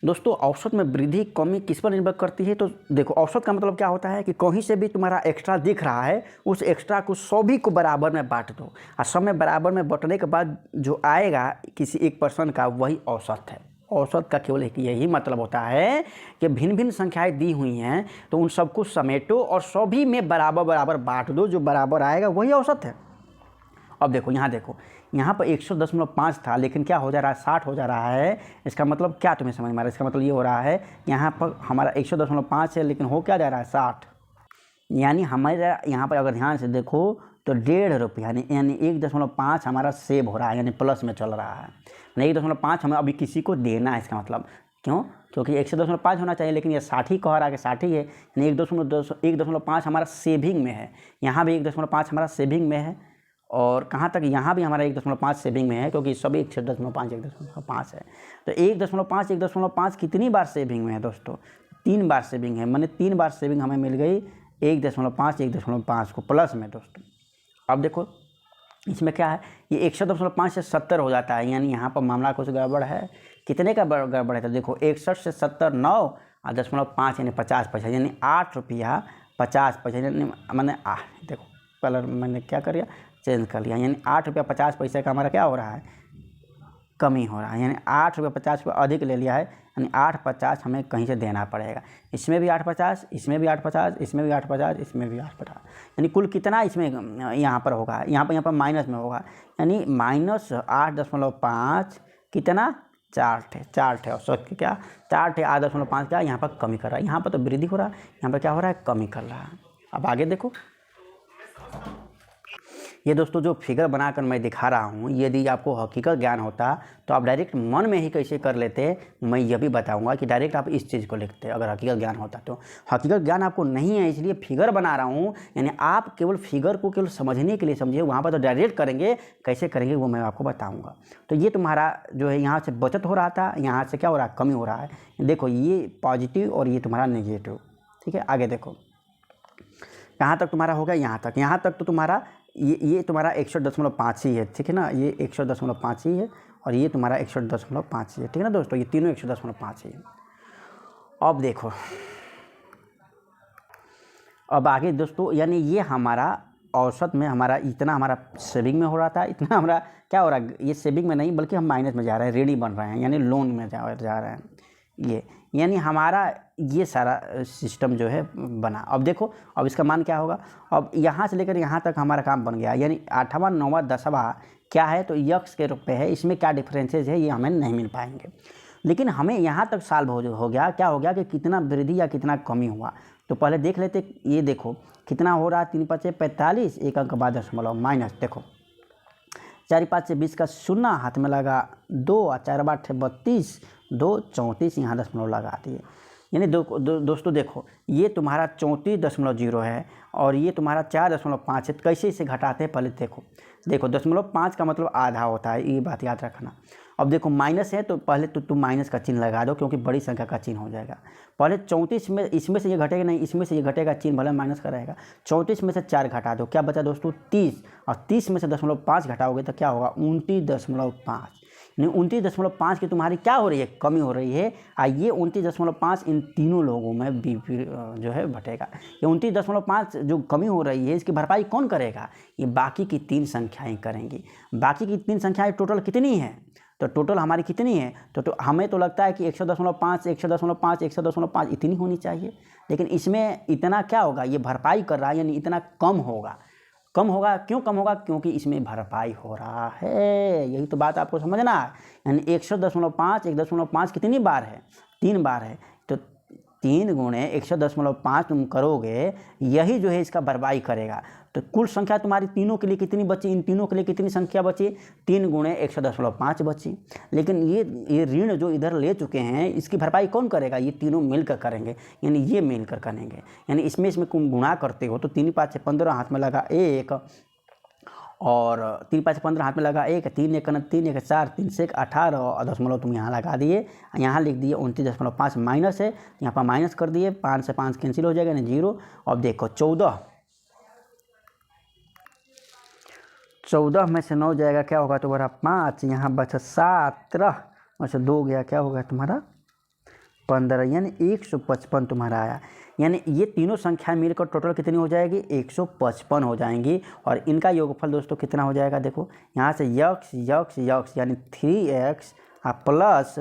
दोस्तों। औसत में वृद्धि कमी किस पर निर्भर करती है? तो देखो, औसत का मतलब क्या होता है कि कहीं से भी तुम्हारा एक्स्ट्रा दिख रहा है, उस एक्स्ट्रा को सभी को बराबर में बांट दो, और सब में बराबर में बांटने के बाद जो आएगा किसी एक पर्सन का, वही औसत है। औसत का केवल एक यही मतलब होता है कि भिन्न भिन्न संख्याएं दी हुई हैं तो उन सबको समेटो और सभी में बराबर बराबर बांट दो, जो बराबर आएगा वही औसत है। अब देखो, यहाँ पर 110.5 था, लेकिन क्या हो जा रहा है, 60 हो जा रहा है। इसका मतलब क्या तुम्हें समझ में आ रहा है? इसका मतलब ये हो रहा है, यहाँ पर हमारा 110.5 है, लेकिन हो क्या जा रहा है, 60। यानी हमारे यहाँ पर अगर ध्यान से देखो तो 1.5 रुपये यानी 1.5 हमारा सेव हो रहा है, यानी प्लस में चल रहा है। 1.5 हमें अभी किसी को देना है, इसका मतलब क्यों, क्योंकि 110.5 होना चाहिए, लेकिन ये 60 ही कह रहा है कि 60 ही है, यानी 1.5 हमारा सेविंग में है। यहाँ भी 1.5 हमारा सेविंग में है, और कहाँ तक, यहाँ भी हमारा 1.5 सेविंग में है, क्योंकि सभी 1.5 है। तो 1.5 कितनी बार सेविंग में है दोस्तों? 3 बार सेविंग है, मैंने 3 बार सेविंग हमें मिल गई 1.5 को प्लस में दोस्तों। अब देखो इसमें क्या है, ये 110.5 से 70 हो जाता है, यानी यहाँ पर मामला कुछ गड़बड़ है। कितने का गड़बड़ है? तो देखो 61 से 70 9 और 10.5 यानी 50 पैसा, यानी 8 रुपया 50 पैसा, यानी मैंने देखो कलर मैंने क्या कर लिया, चेंज कर लिया, यानी 8 रुपया 50 पैसे का हमारा क्या हो रहा है, कमी हो रहा है। यानी 8 रुपया 50 रुपया अधिक ले लिया है, यानी 8.50 हमें कहीं से देना पड़ेगा। इसमें भी 8.50, इसमें भी 8.50, इसमें भी 8.50, इसमें भी 8.50, यानी कुल कितना इसमें यहाँ पर होगा, यहाँ पर माइनस में होगा, यानी -8.5 कितना, 4 थे। और सौ क्या 4 थे, 8.5 क्या यहाँ पर कमी कर रहा है, यहाँ पर तो वृद्धि हो रहा है, यहाँ पर क्या हो रहा है, कमी कर रहा है। अब आगे देखो, ये दोस्तों जो फिगर बनाकर मैं दिखा रहा हूँ, यदि आपको हकीकत ज्ञान होता तो आप डायरेक्ट मन में ही कैसे कर लेते, मैं ये भी बताऊंगा कि डायरेक्ट आप इस चीज़ को लिखते अगर हकीकत ज्ञान होता। तो हकीकत ज्ञान आपको नहीं है, इसलिए फिगर बना रहा हूँ, यानी आप केवल फिगर को केवल समझने के लिए समझिए, वहाँ पर तो डायरेक्ट करेंगे, कैसे करेंगे वो मैं आपको बताऊँगा। तो ये तुम्हारा जो है यहाँ से बचत हो रहा था, यहाँ से क्या हो रहा है, कमी हो रहा है। देखो ये पॉजिटिव और ये तुम्हारा नेगेटिव, ठीक है। आगे देखो, यहाँ तक तुम्हारा हो गया, यहाँ तक तो तुम्हारा ये तुम्हारा 110.5 ही है, ठीक है ना, ये 110.5 ही है, और ये तुम्हारा 110.5 ही है, ठीक है ना दोस्तों, ये तीनों 110.5 ही है। अब देखो, अब आगे दोस्तों, यानी ये हमारा औसत में हमारा इतना हमारा सेविंग में हो रहा था, इतना हमारा क्या हो रहा है, ये सेविंग में नहीं बल्कि हम माइनस में जा रहे हैं, रेडी बन रहे हैं, यानी लोन में जा रहे हैं ये, यानी हमारा ये सारा सिस्टम जो है बना। अब देखो, अब इसका मान क्या होगा, अब यहाँ से लेकर यहाँ तक हमारा काम बन गया, यानी 8वां 9वां 10वां क्या है, तो यक्स के रूप में है, इसमें क्या डिफरेंसेस है ये हमें नहीं मिल पाएंगे, लेकिन हमें यहाँ तक सॉल्व हो गया। क्या हो गया कि कितना वृद्धि या कितना कमी हुआ, तो पहले देख लेते, ये देखो कितना हो रहा है, 3 5 45, एक अंक बाद दशमलव माइनस, देखो 4 5 से 20 का 0 हाथ में लगा 2 और 4 8 32, 2 34, यहाँ दशमलव लगा दिए, यानी दोस्तों देखो ये तुम्हारा 34.0 है और ये तुम्हारा 4.5 है। कैसे इसे घटाते हैं, पहले देखो 0.5 का मतलब आधा होता है, ये बात याद रखना। अब देखो माइनस है तो पहले तो तुम माइनस का चिन्ह लगा दो, क्योंकि बड़ी संख्या का चिन्ह हो जाएगा। पहले 34 में इसमें से ये घटेगा नहीं, इसमें से ये घटेगा, चिन्ह भले माइनस का रहेगा। 34 में से 4 घटा दो, क्या बचा दोस्तों 30, और 30 में से 0.5 घटाओगे तो क्या होगा 29.5, नहीं 29.5 की तुम्हारी क्या हो रही है, कमी हो रही है। ये 29.5 इन तीनों लोगों में जो है बटेगा। ये 29.5 जो कमी हो रही है इसकी भरपाई कौन करेगा, ये बाकी की 3 संख्याएँ करेंगी। बाकी की 3 संख्याएँ टोटल कितनी है, तो टोटल हमारी कितनी है, तो हमें तो लगता है कि 100.5 100.5 100.5 इतनी होनी चाहिए, लेकिन इसमें इतना क्या होगा, ये भरपाई कर रहा है यानी इतना कम होगा। कम होगा, क्यों कम होगा, क्योंकि इसमें भरपाई हो रहा है। यही तो बात आपको समझना है। यानी 100.5 1.5 कितनी बार है, 3 बार है, तो 3 गुणे 100.5 तुम करोगे, यही जो है इसका भरपाई करेगा। तो कुल संख्या तुम्हारी तीनों के लिए कितनी बची, इन तीनों के लिए कितनी संख्या बची, 3 गुणे 100.5 बची। लेकिन ये ऋण जो इधर ले चुके हैं इसकी भरपाई कौन करेगा, ये तीनों मिलकर करेंगे, यानी ये मिलकर करेंगे। यानी इसमें गुणा करते हो तो 3 5 15 हाथ में लगा 1 और 3 5 15 हाथ में लगा 1, 3 1 3 1 4 3 से 18 और दशमलव तुम यहाँ लगा दिए, यहाँ लिख दिए 29.5 माइनस है, यहाँ पर माइनस कर दिए, 5 से 5 कैंसिल हो जाएगा, यानी 0। अब देखो 14 में से 9 जाएगा, क्या होगा तुम्हारा 5, यहाँ बचा 17 और से 2 गया, क्या होगा तुम्हारा 15, यानी 155 तुम्हारा आया। यानी ये तीनों संख्याएं मिलकर टोटल कितनी हो जाएगी, 155 हो जाएंगी। और इनका योगफल दोस्तों कितना हो जाएगा, देखो यहाँ से यक्स यक्स यक्स यानी 3x प्लस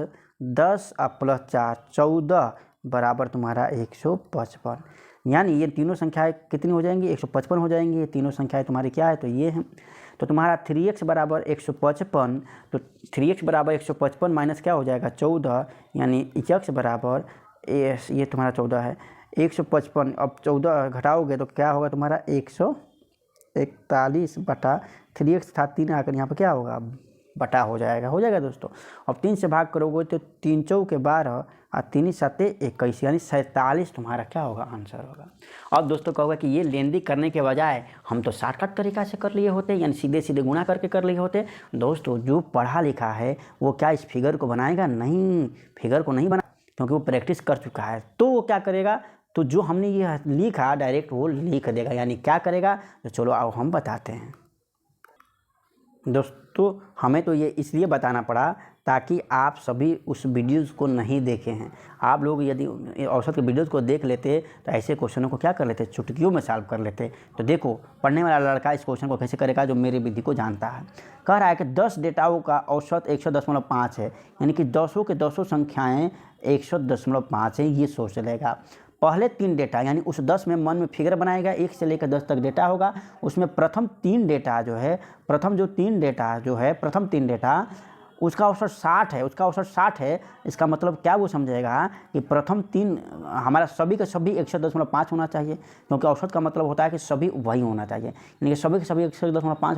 10 प्लस 4 14 बराबर तुम्हारा 155। यानी ये तीनों संख्याएं कितनी हो जाएंगी, 155 हो जाएंगी। ये तीनों संख्याएं तुम्हारी क्या है, तो ये हैं। तो तुम्हारा 3x बराबर 155, तो 3x बराबर 155 माइनस क्या हो जाएगा 14, यानी x बराबर ये तुम्हारा 14 है 155। अब 14 घटाओगे तो क्या होगा तुम्हारा 141 बटा 3x था 3 आकर यहाँ पर क्या होगा बटा हो जाएगा दोस्तों। अब 3 से भाग करोगे तो 3 चौके 12 और 3 7 21, यानी 47 तुम्हारा क्या होगा आंसर होगा। अब दोस्तों कहोगे कि ये लेंदी करने के बजाय हम तो शॉर्टकट तरीका से कर लिए होते, यानी सीधे सीधे गुणा करके कर लिए होते। दोस्तों जो पढ़ा लिखा है वो क्या इस फिगर को बनाएगा, नहीं, फिगर को नहीं बना, क्योंकि वो प्रैक्टिस कर चुका है। तो वो क्या करेगा, तो जो हमने ये लिखा डायरेक्ट वो लिख देगा, यानी क्या करेगा, तो चलो आओ हम बताते हैं। दोस्तों हमें तो ये इसलिए बताना पड़ा ताकि आप सभी उस वीडियोज़ को नहीं देखे हैं। आप लोग यदि औसत के वीडियोज़ को देख लेते तो ऐसे क्वेश्चनों को क्या कर लेते, चुटकियों में सॉल्व कर लेते। तो देखो पढ़ने वाला लड़का इस क्वेश्चन को कैसे करेगा जो मेरी विधि को जानता है। कह रहा है कि 10 डेटाओं का औसत 100.5 है, यानी कि 10 के 10 संख्याएँ 100.5 है, ये सोच लेगा। पहले 3 डेटा यानी उस 10 में मन में फिगर बनाएगा, 1 से लेकर 10 तक डेटा होगा, उसमें प्रथम 3 डेटा जो है, प्रथम 3 डेटा उसका औसत 60 है, इसका मतलब क्या वो समझेगा कि प्रथम 3 हमारा सभी के सभी 100.5 होना चाहिए, क्योंकि औसत का मतलब होता है कि सभी वही होना चाहिए, यानी कि सभी के सभी 100.5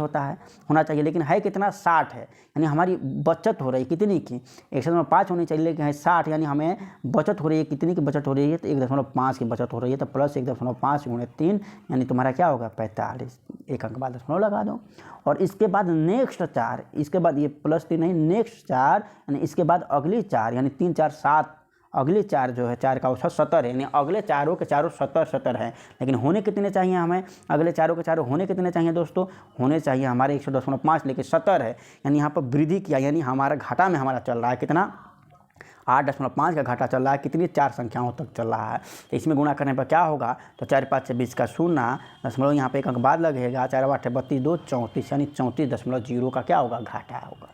होना चाहिए। लेकिन है कितना, 60 है, यानी हमारी बचत हो रही है कितनी की, 100.5 होनी चाहिए, लेकिन है 60, यानी हमें बचत हो रही है, कितनी की बचत हो रही है, तो 1.5 की बचत हो रही है। तो प्लस 1.5 गुणे 3 यानी तुम्हारा क्या होगा 45, एक अंक बाद दशमलव लगा दो। और इसके बाद नेक्स्ट 4, इसके बाद ये +3 नहीं, नेक्स्ट 4 यानी इसके बाद अगली 4 यानी 3 4 7, अगली 4 जो है 4 का औसत 70 है, यानी अगले चारों के चारों 70 है। लेकिन होने कितने चाहिए हमें, अगले चारों के चारों होने कितने चाहिए दोस्तों, होने चाहिए हमारे 100.5 लेकिन 70 है, यानी यहाँ पर वृद्धि किया, यानी हमारा घाटा में हमारा चल रहा है कितना 8.5 का घाटा चल रहा है, कितनी 4 संख्याओं तक चल रहा है। तो इसमें गुणा करने पर क्या होगा, तो 4 5 से 20 का 0 दशमलव यहाँ पे एक अंक बाद लगेगा, 4 8 32 2 34, यानी 34.0 का क्या होगा घाटा होगा।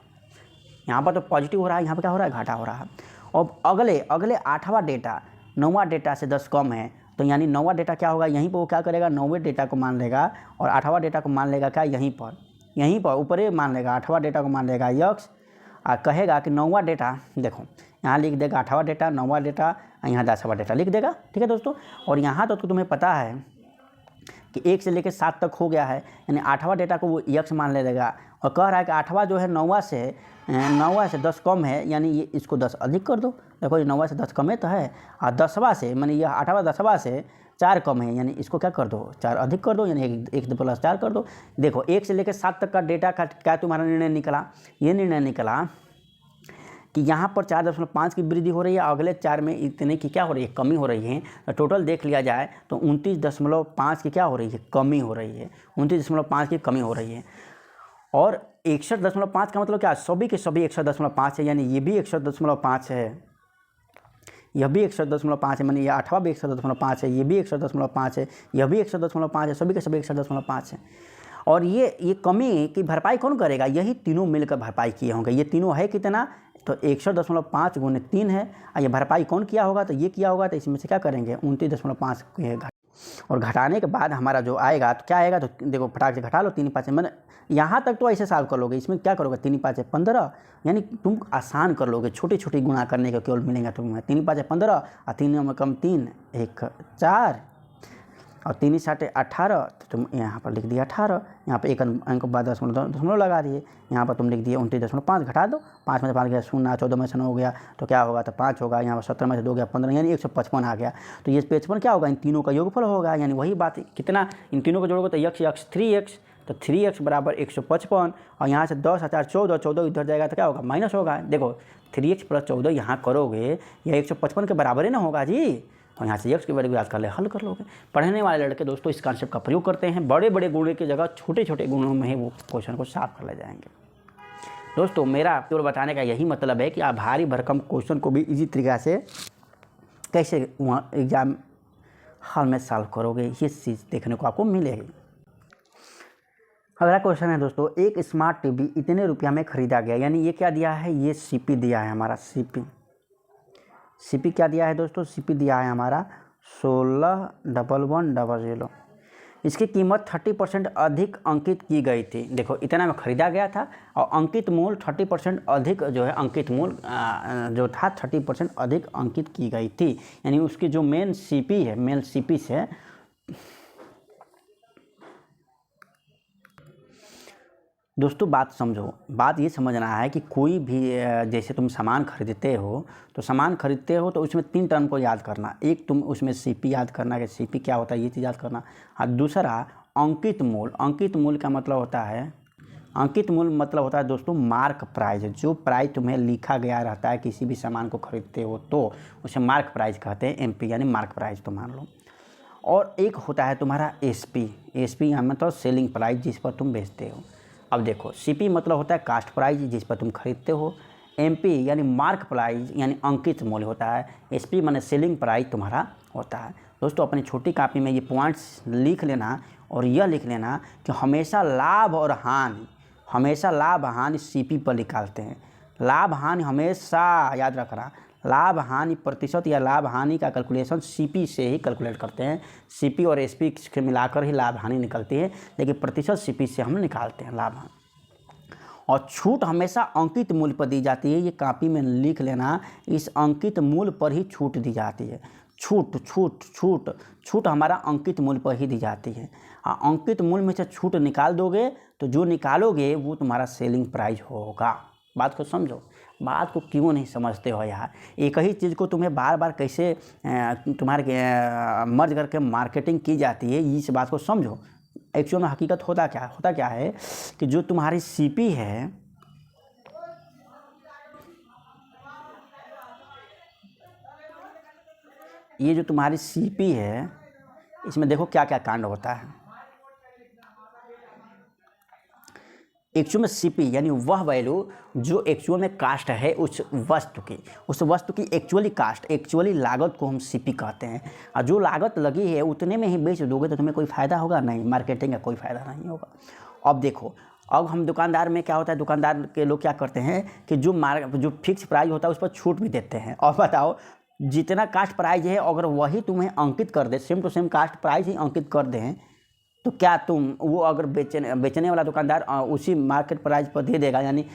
यहाँ पर तो पॉजिटिव हो रहा है, यहाँ पर क्या हो रहा है घाटा हो रहा है। और अगले 8वां डेटा 9वां डेटा से 10 कम है, तो यानी 9वां डेटा क्या होगा, यहीं पर वो क्या करेगा 9वें डेटा को मान लेगा और 8वां डेटा को मान लेगा क्या यहीं पर ऊपर ही मान लेगा, 8वां डेटा को मान लेगा यक्स, और कहेगा कि 9वां डेटा, देखो यहाँ लिख देगा 8वां डेटा 9वां डेटा, यहाँ 10वां डेटा लिख देगा, ठीक है दोस्तों। और यहाँ तो तुम्हें पता है कि 1 से लेकर 7 तक हो गया है, यानी 8वां डेटा को वो यक्स मान लेगा। और कह रहा है कि 8वां जो है 9वां से 10 कम है, यानी ये इसको 10 अधिक कर दो। देखो ये 9वां से 10 कम है तो है, और 10वां से मानी यह 8वां 10वां से 4 कम है, यानी इसको क्या कर दो 4 अधिक कर दो, यानी 1 प्लस 4 कर दो। देखो 1 से लेकर 7 तक का डेटा का क्या तुम्हारा निर्णय निकला, ये निर्णय निकला कि यहाँ पर 4.5 की वृद्धि हो रही है, अगले 4 में इतने की क्या हो रही है कमी हो रही है। तो टोटल देख लिया जाए तो 29.5 की क्या हो रही है कमी हो रही है, 29.5 की कमी हो रही है। और 61.5 का मतलब क्या, सभी के सभी 61.5 है, यानी ये भी 61.5 है, यह भी 61.5 है, मानी ये 8वां भी 61.5 है, ये भी 61.5 है, यह भी 61.5 है, सभी के सभी 61.5 है। और ये कमी की भरपाई कौन करेगा, यही तीनों मिलकर भरपाई किए होंगे। ये तीनों है कितना, तो 61.5 गुने 3 है, और ये भरपाई कौन किया होगा, तो ये किया होगा, तो इसमें से क्या करेंगे 29.5 और घटाने के बाद हमारा जो आएगा तो क्या आएगा, तो देखो फटाक से घटा लो, 3 5 मैंने यहाँ तक तो ऐसे सॉल्व कर लोगे, इसमें क्या करोगे 3 5 15, यानी तुम आसान कर लोगे, छोटी छोटी गुणा करने का केवल मिलेंगे तुम्हें। 3 5 15 और 3 में कम 3 1 4 और 3 7 18, तो तुम यहाँ पर लिख दिया 18, यहाँ पर एक अंक बाद दशमलव लगा दिए, यहाँ पर तुम लिख दिए 29.5, घटा दो, 5 में से 5 गया 0, 14 में से 9 हो गया तो क्या होगा, तो 5 होगा, यहाँ पर 17 में से 2 गया 15, यानी 155 आ गया। तो ये 55 क्या होगा, इन तीनों का योगफल होगा, यानी वही बात कितना, इन तीनों को जोड़ोगे तो x 3x, तो 3x बराबर 155, और यहाँ से 10 4 14, 14 इधर जाएगा तो क्या होगा, माइनस होगा। देखो 3x + 14 यहाँ करोगे, यह 155 के बराबर ही ना होगा जी, और यहाँ से x की वैल्यू याद कर ले, हल कर लोगे। पढ़ने वाले लड़के दोस्तों इस कॉन्सेप्ट का प्रयोग करते हैं, बड़े बड़े गुणे की जगह छोटे छोटे गुणों में ही वो क्वेश्चन को साफ कर ले जाएंगे। दोस्तों मेरा केवल बताने का यही मतलब है कि आप भारी भरकम क्वेश्चन को भी इजी तरीक़ा से कैसे वहाँ एग्ज़ाम हॉल में सॉल्व करोगे, ये चीज़ देखने को आपको मिलेगी। अगला क्वेश्चन है दोस्तों, एक स्मार्ट टीवी इतने रुपया में ख़रीदा गया, यानी ये क्या दिया है, ये सीपी दिया है हमारा, सीपी क्या दिया है दोस्तों, सीपी दिया है हमारा 16,11,00। इसकी कीमत 30% अधिक अंकित की गई थी। देखो इतना में ख़रीदा गया था और अंकित मूल्य 30% अधिक जो है, अंकित मूल्य जो था 30% अधिक अंकित की गई थी, यानी उसकी जो मेन सीपी है, मेन सीपी से दोस्तों बात समझो, बात ये समझना है कि कोई भी जैसे तुम सामान खरीदते हो तो उसमें 3 टर्म को याद करना। एक तुम उसमें सीपी याद करना कि सीपी क्या होता है, ये चीज़ याद करना। और दूसरा अंकित मूल्य, अंकित मूल्य का मतलब होता है, अंकित मूल्य मतलब होता है दोस्तों मार्क प्राइस। जो प्राइस तुम्हें लिखा गया रहता है किसी भी सामान को खरीदते हो तो उसे मार्क प्राइस कहते हैं, MP यानी मार्क प्राइस तो मान लो। और एक होता है तुम्हारा SP यहाँ मतलब सेलिंग प्राइस, जिस पर तुम बेचते हो। अब देखो CP मतलब होता है कास्ट प्राइस, जिस पर तुम खरीदते हो। MP यानी मार्क प्राइस यानी अंकित मूल्य होता है। SP माने सेलिंग प्राइस तुम्हारा होता है। दोस्तों अपनी छोटी कॉपी में ये पॉइंट्स लिख लेना और यह लिख लेना कि हमेशा लाभ और हानि, हमेशा लाभ हानि CP पर निकालते हैं। लाभ हानि हमेशा याद रखना, लाभ हानि प्रतिशत या लाभ हानि का कैलकुलेशन CP से ही कैलकुलेट करते हैं। CP और SP के मिलाकर ही लाभ हानि निकलती है, लेकिन प्रतिशत CP से हम निकालते हैं लाभ हानि। और छूट हमेशा अंकित मूल्य पर दी जाती है। ये कॉपी में लिख लेना, इस अंकित मूल्य पर ही छूट दी जाती है। छूट हमारा अंकित मूल्य पर ही दी जाती है। अंकित मूल्य में से छूट निकाल दोगे तो जो निकालोगे वो तुम्हारा सेलिंग प्राइस होगा। बात को समझो, बात को क्यों नहीं समझते हो यार। एक ही चीज़ को तुम्हें बार बार कैसे तुम्हारे मर्ज करके मार्केटिंग की जाती है, इस बात को समझो। एक्चुअल में हकीकत होता क्या है कि जो तुम्हारी CP है, ये जो तुम्हारी CP है, इसमें देखो क्या क्या कांड होता है। एक्चुअल में CP यानी वह वैल्यू जो एक्चुअल में कास्ट है उस वस्तु की एक्चुअली कास्ट, एक्चुअली लागत को हम CP कहते हैं। और जो लागत लगी है उतने में ही बेच दोगे तो तुम्हें कोई फ़ायदा होगा नहीं, मार्केटिंग का कोई फ़ायदा नहीं होगा। अब देखो, अब हम दुकानदार में क्या होता है, दुकानदार के लोग क्या करते हैं कि जो फिक्स प्राइस होता है उस पर छूट भी देते हैं। और बताओ जितना कास्ट प्राइस है अगर वही तुम्हें अंकित कर दे, same to same cost price ही अंकित कर दें, तो क्या तुम वो अगर बेचने वाला दुकानदार उसी मार्केट प्राइस पर दे देगा, यानी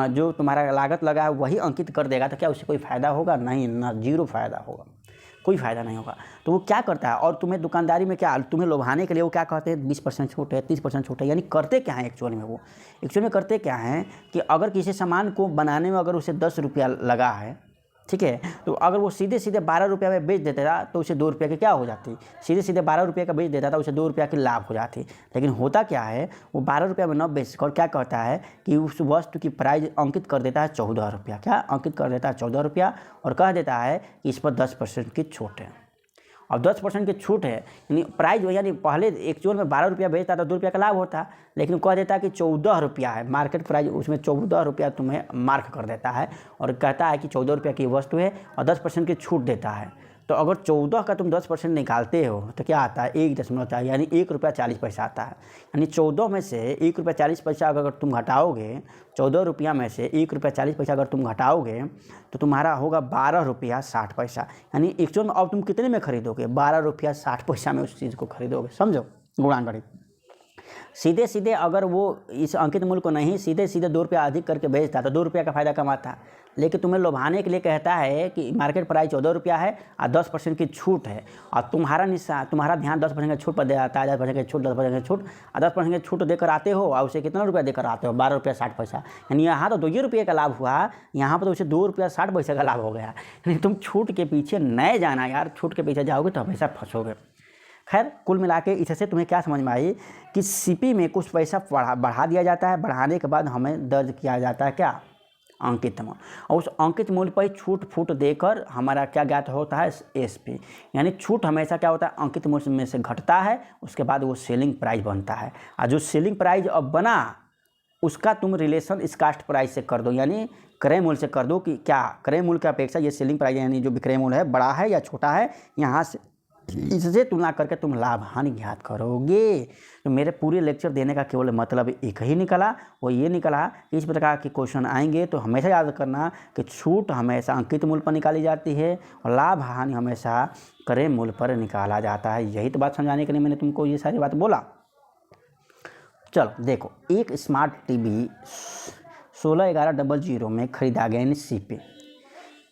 जो तुम्हारा लागत लगा है वही अंकित कर देगा, तो क्या उससे कोई फ़ायदा होगा? नहीं ना, जीरो फ़ायदा होगा, कोई फ़ायदा नहीं होगा। तो वो क्या करता है, और तुम्हें दुकानदारी में क्या, तुम्हें लुभाने के लिए वो क्या कहते हैं 20% छूट है, 30% छूट है। यानी करते क्या है एक्चुअल में, वो एक्चुअल में करते क्या हैं कि अगर किसी सामान को बनाने में अगर उसे 10 रुपया लगा है, ठीक है, तो अगर वो सीधे 12 रुपये में बेच देता था तो उसे 2 रुपये की क्या हो जाती, सीधे 12 रुपये का बेच देता था, उसे 2 रुपये की लाभ हो जाती। लेकिन होता क्या है, वो 12 रुपये में न बेच कर क्या कहता है कि उस वस्तु की प्राइस अंकित कर देता है 14 रुपया। क्या अंकित कर देता है 14 रुपया, और कह देता है कि इस पर 10% की छूट है। और 10% की छूट है, यानी प्राइस यानी पहले एक्चुअल में 12 रुपया बेचता तो 2 रुपया का लाभ होता, लेकिन कह देता कि 14 रुपया है मार्केट प्राइस, उसमें 14 रुपया तुम्हें मार्क कर देता है और कहता है कि 14 रुपया की वस्तु है और 10% की छूट देता है। तो अगर 14 का तुम 10% निकालते हो तो क्या आता है 1.4, यानी 1 रुपया 40 पैसा आता है। यानी 14 में से 1 रुपया 40 पैसा अगर तुम घटाओगे, 14 रुपया में से 1 रुपया 40 पैसा अगर तुम घटाओगे तो तुम्हारा होगा 12 रुपया 60 पैसा। यानी एक्चुअल में अब तुम कितने में खरीदोगे, 12 रुपया 60 पैसा में उस चीज़ को खरीदोगे। समझो गुणांगणित। सीधे सीधे अगर वो इस अंकित मूल्य को नहीं सीधे सीधे 2 रुपया अधिक करके बेचता तो 2 रुपया का फ़ायदा कमाता, लेकिन तुम्हें लुभाने के लिए कहता है कि मार्केट प्राइस 14 रुपया है और 10% की छूट है, और तुम्हारा ध्यान 10% की छूट पर दे आता है, 10% की छूट, 10% की छूट, और 10% की छूट देकर आते हो और उसे कितना रुपया देकर आते हो, 12 रुपया 60 पैसा। यानी यहाँ तो 2 रुपये का लाभ हुआ, यहाँ पर तो उसे 2 रुपया 60 पैसा का लाभ हो गया। यानी तुम छूट के पीछे नहीं जाना यार, छूट के पीछे जाओगे तो हमेशा फंसोगे। खैर कुल मिला के इससे तुम्हें क्या समझ में आई कि सीपी में कुछ पैसा बढ़ा दिया जाता है, बढ़ाने के बाद हमें दर्ज किया जाता है क्या, अंकित मूल्य, और उस अंकित मूल्य पर छूट फूट देकर हमारा क्या ज्ञात होता है, एसपी। यानी छूट हमेशा क्या होता है, अंकित मूल्य में से घटता है, उसके बाद वो सेलिंग प्राइस बनता है, और जो सेलिंग प्राइस अब बना उसका तुम रिलेशन इस कास्ट प्राइस से कर दो, यानी क्रय मूल्य से कर दो कि क्या क्रय मूल्य की अपेक्षा ये सेलिंग प्राइस यानी जो विक्रय मूल्य है बड़ा है या छोटा है, यहाँ से इससे तुलना करके तुम लाभ हानि ज्ञात करोगे। तो मेरे पूरे लेक्चर देने का केवल मतलब एक ही निकला, वो ये निकला कि इस प्रकार के क्वेश्चन आएंगे तो हमेशा याद करना कि छूट हमेशा अंकित मूल्य पर निकाली जाती है और लाभ हानि हमेशा क्रय मूल्य पर निकाला जाता है। यही तो बात समझाने के लिए मैंने तुमको ये सारी बात बोला। चलो देखो, एक स्मार्ट टीवी 16/11/00 में खरीदा गया, यानी सीपी।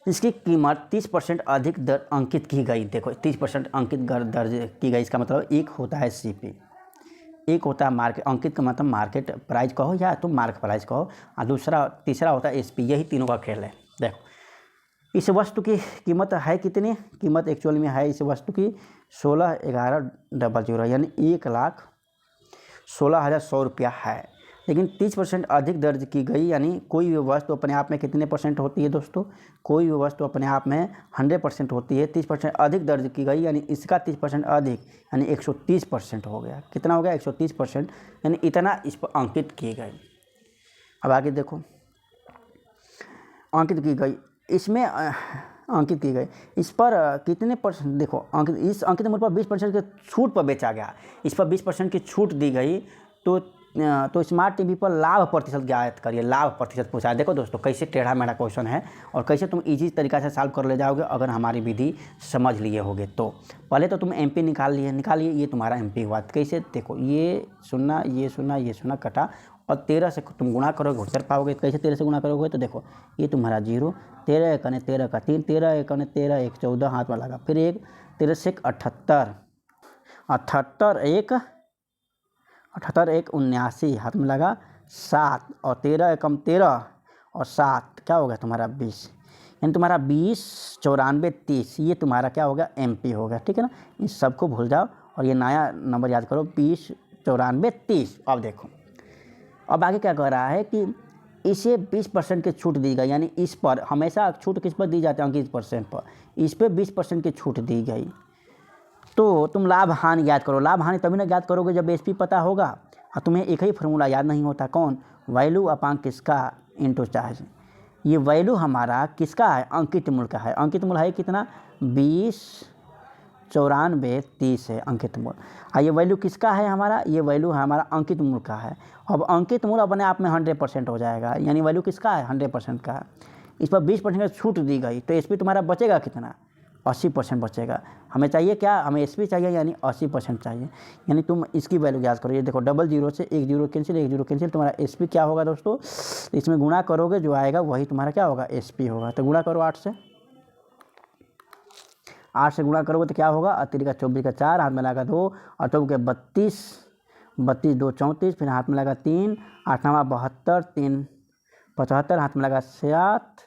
इसकी कीमत 30% अधिक दर अंकित की गई। देखो 30% अंकित दर्ज की गई, इसका मतलब एक होता है सीपी, एक होता है मार्केट, अंकित का मतलब मार्केट प्राइस कहो या तुम मार्केट प्राइस कहो, और तीसरा होता है एसपी। यही तीनों का खेल है। देखो इस वस्तु की कीमत है कितनी, कीमत एक्चुअल में है इस वस्तु की 16/11/00, यानी 1,16,100 रुपया है, लेकिन 30% अधिक दर्ज की गई। यानी कोई भी वस्तु अपने आप में कितने % होती है दोस्तों, कोई भी वस्तु अपने आप में 100% होती है, 30% अधिक दर्ज की गई, यानी इसका 30% अधिक यानी 130% हो गया। कितना हो गया, 130%, यानी इतना इस पर अंकित की गई। अब आगे देखो, अंकित की गई, इसमें अंकित की गई, इस पर कितने % देखो इस अंकित मूल्य पर 20% के छूट पर बेचा गया, इस पर 20% की छूट दी गई। तो स्मार्ट टीवी पर लाभ प्रतिशत ज्ञात करिए, लाभ प्रतिशत पूछा है। देखो दोस्तों कैसे टेढ़ा मेढ़ा क्वेश्चन है और कैसे तुम इजी तरीका से सॉल्व कर ले जाओगे अगर हमारी विधि समझ लिए होगे तो। पहले तो तुम एमपी निकालिए, ये तुम्हारा एमपी हुआ। कैसे, देखो ये सुना कटा और 13 से तुम गुणा करोगे उत्तर पाओगे। कैसे 13 से गुणा करोगे, तो देखो ये तुम्हारा 0, 13 × 13 का 3, 13 × 13 1 14 हाथ में लगा, फिर 1 13 से 78, 78 1 79 हाथ में लगा, 7 और 13 एकम 13 और 7 क्या हो गया तुम्हारा 20, यानी तुम्हारा 20 94 30, ये तुम्हारा क्या हो गया एमपी हो गया। ठीक है ना, इस सबको भूल जाओ और ये नया नंबर याद करो 20 94 30। अब देखो अब आगे क्या कह रहा है कि इसे 20% की छूट दी गई, यानी इस पर हमेशा छूट किस पर दी जाती है, अंकित % पर, इस पर 20% की छूट दी गई। तो तुम लाभ हानि ज्ञात करो। लाभ हानि तभी ना ज्ञात करोगे जब एसपी पता होगा, और तुम्हें एक ही फार्मूला याद नहीं होता, कौन, वैल्यू अपान किसका इनटू चार्ज। ये वैल्यू हमारा किसका है, अंकित मूल्य का है। अंकित मूल्य है कितना, 20 94 30 है अंकित मूल्य। और ये वैल्यू किसका है हमारा, ये वैल्यू हमारा अंकित मूल्य का है। अब अंकित मूल्य अपने आप में 100% हो जाएगा, यानी वैल्यू किसका है 100% का है। इस पर 20% की छूट दी गई तो एसपी तुम्हारा बचेगा कितना, 80% बचेगा। हमें चाहिए क्या, हमें एसपी चाहिए यानी 80% चाहिए, यानी तुम इसकी वैल्यू याद करो। ये देखो 00 से 1 0 कैंसिल, 1 0 कैंसिल, तुम्हारा एसपी क्या होगा दोस्तों, इसमें गुणा करोगे जो आएगा वही तुम्हारा क्या होगा एसपी होगा। तो गुणा करो 8 से गुणा करोगे तो क्या होगा, 3 का 24 का 4 हाथ में लगा 2 और 2 के 32 32 2 34, फिर हाथ में लगा 3 8 9 72 3 75 हाथ में लगा 7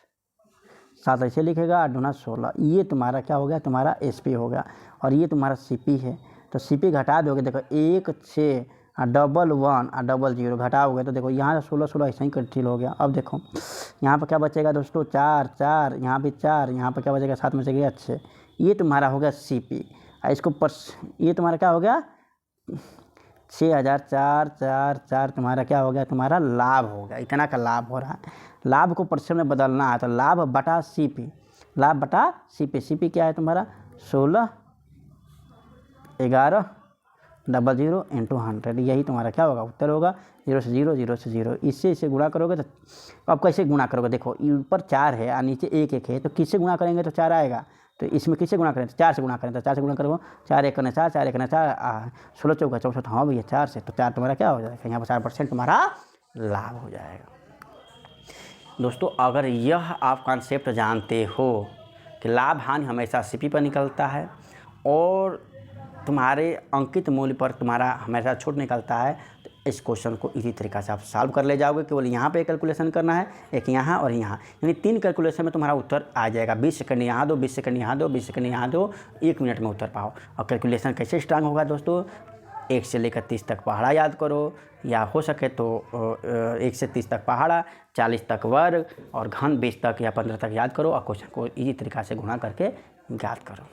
7 ऐसे लिखेगा 8 दूना 16। ये तुम्हारा क्या हो गया, तुम्हारा एसपी हो गया। और ये तुम्हारा सीपी है, तो सीपी घटा दोगे, देखो 1 6 1 1 0 घटाओगे तो देखो यहाँ से 16 16 ऐसा ही कैंसिल हो गया। अब देखो यहाँ पर क्या बचेगा दोस्तों, 4 4, यहाँ भी 4, यहाँ पर क्या बचेगा 7 में से गया 6। ये तुम्हारा हो गया सीपी। इसको ये तुम्हारा क्या हो गया 6,444 तुम्हारा क्या हो गया, तुम्हारा लाभ हो गया। इतना का लाभ हो रहा है। लाभ को परसेंट में बदलना है तो लाभ बटा CP, लाभ बटा CP क्या है तुम्हारा 16,11,00 इंटू 100, यही तुम्हारा क्या होगा उत्तर होगा। 0 से 0, 0 से 0, इससे इसे गुणा करोगे तो अब कैसे गुणा करोगे, देखो ऊपर 4 है और नीचे 1 है, तो किससे गुणा करेंगे तो 4 आएगा। तो इसमें किससे गुणा करें तो 4 से गुणा करें, तो 4 से गुणा करोगे 4 1 4, 4 1 4, 16 चौका 64, हाँ भैया 4 से, तो 4 तुम्हारा क्या हो जाएगा, यहाँ पर 4% तुम्हारा लाभ हो जाएगा। दोस्तों अगर यह आप कॉन्सेप्ट जानते हो कि लाभ हानि हमेशा CP पर निकलता है और तुम्हारे अंकित मूल्य पर तुम्हारा हमेशा छूट निकलता है, तो इस क्वेश्चन को इसी तरीक़ा से आप सॉल्व कर ले जाओगे। केवल यहाँ पे कैलकुलेशन करना है, एक यहाँ और यहाँ, यानी 3 कैलकुलेशन में तुम्हारा उत्तर आ जाएगा। 20 सेकंड यहाँ दो, 20 सेकंड यहाँ दो, 20 सेकंड यहाँ दो, 1 मिनट में उत्तर पाओ। और कैलकुलेशन कैसे स्ट्रांग होगा दोस्तों, 1 से लेकर 30 तक पहाड़ा याद करो, या हो सके तो 1 से 30 तक पहाड़ा, 40 तक वर्ग और घन 20 तक या 15 तक याद करो और क्वेश्चन को इसी तरीक़ा से गुणा करके याद करो।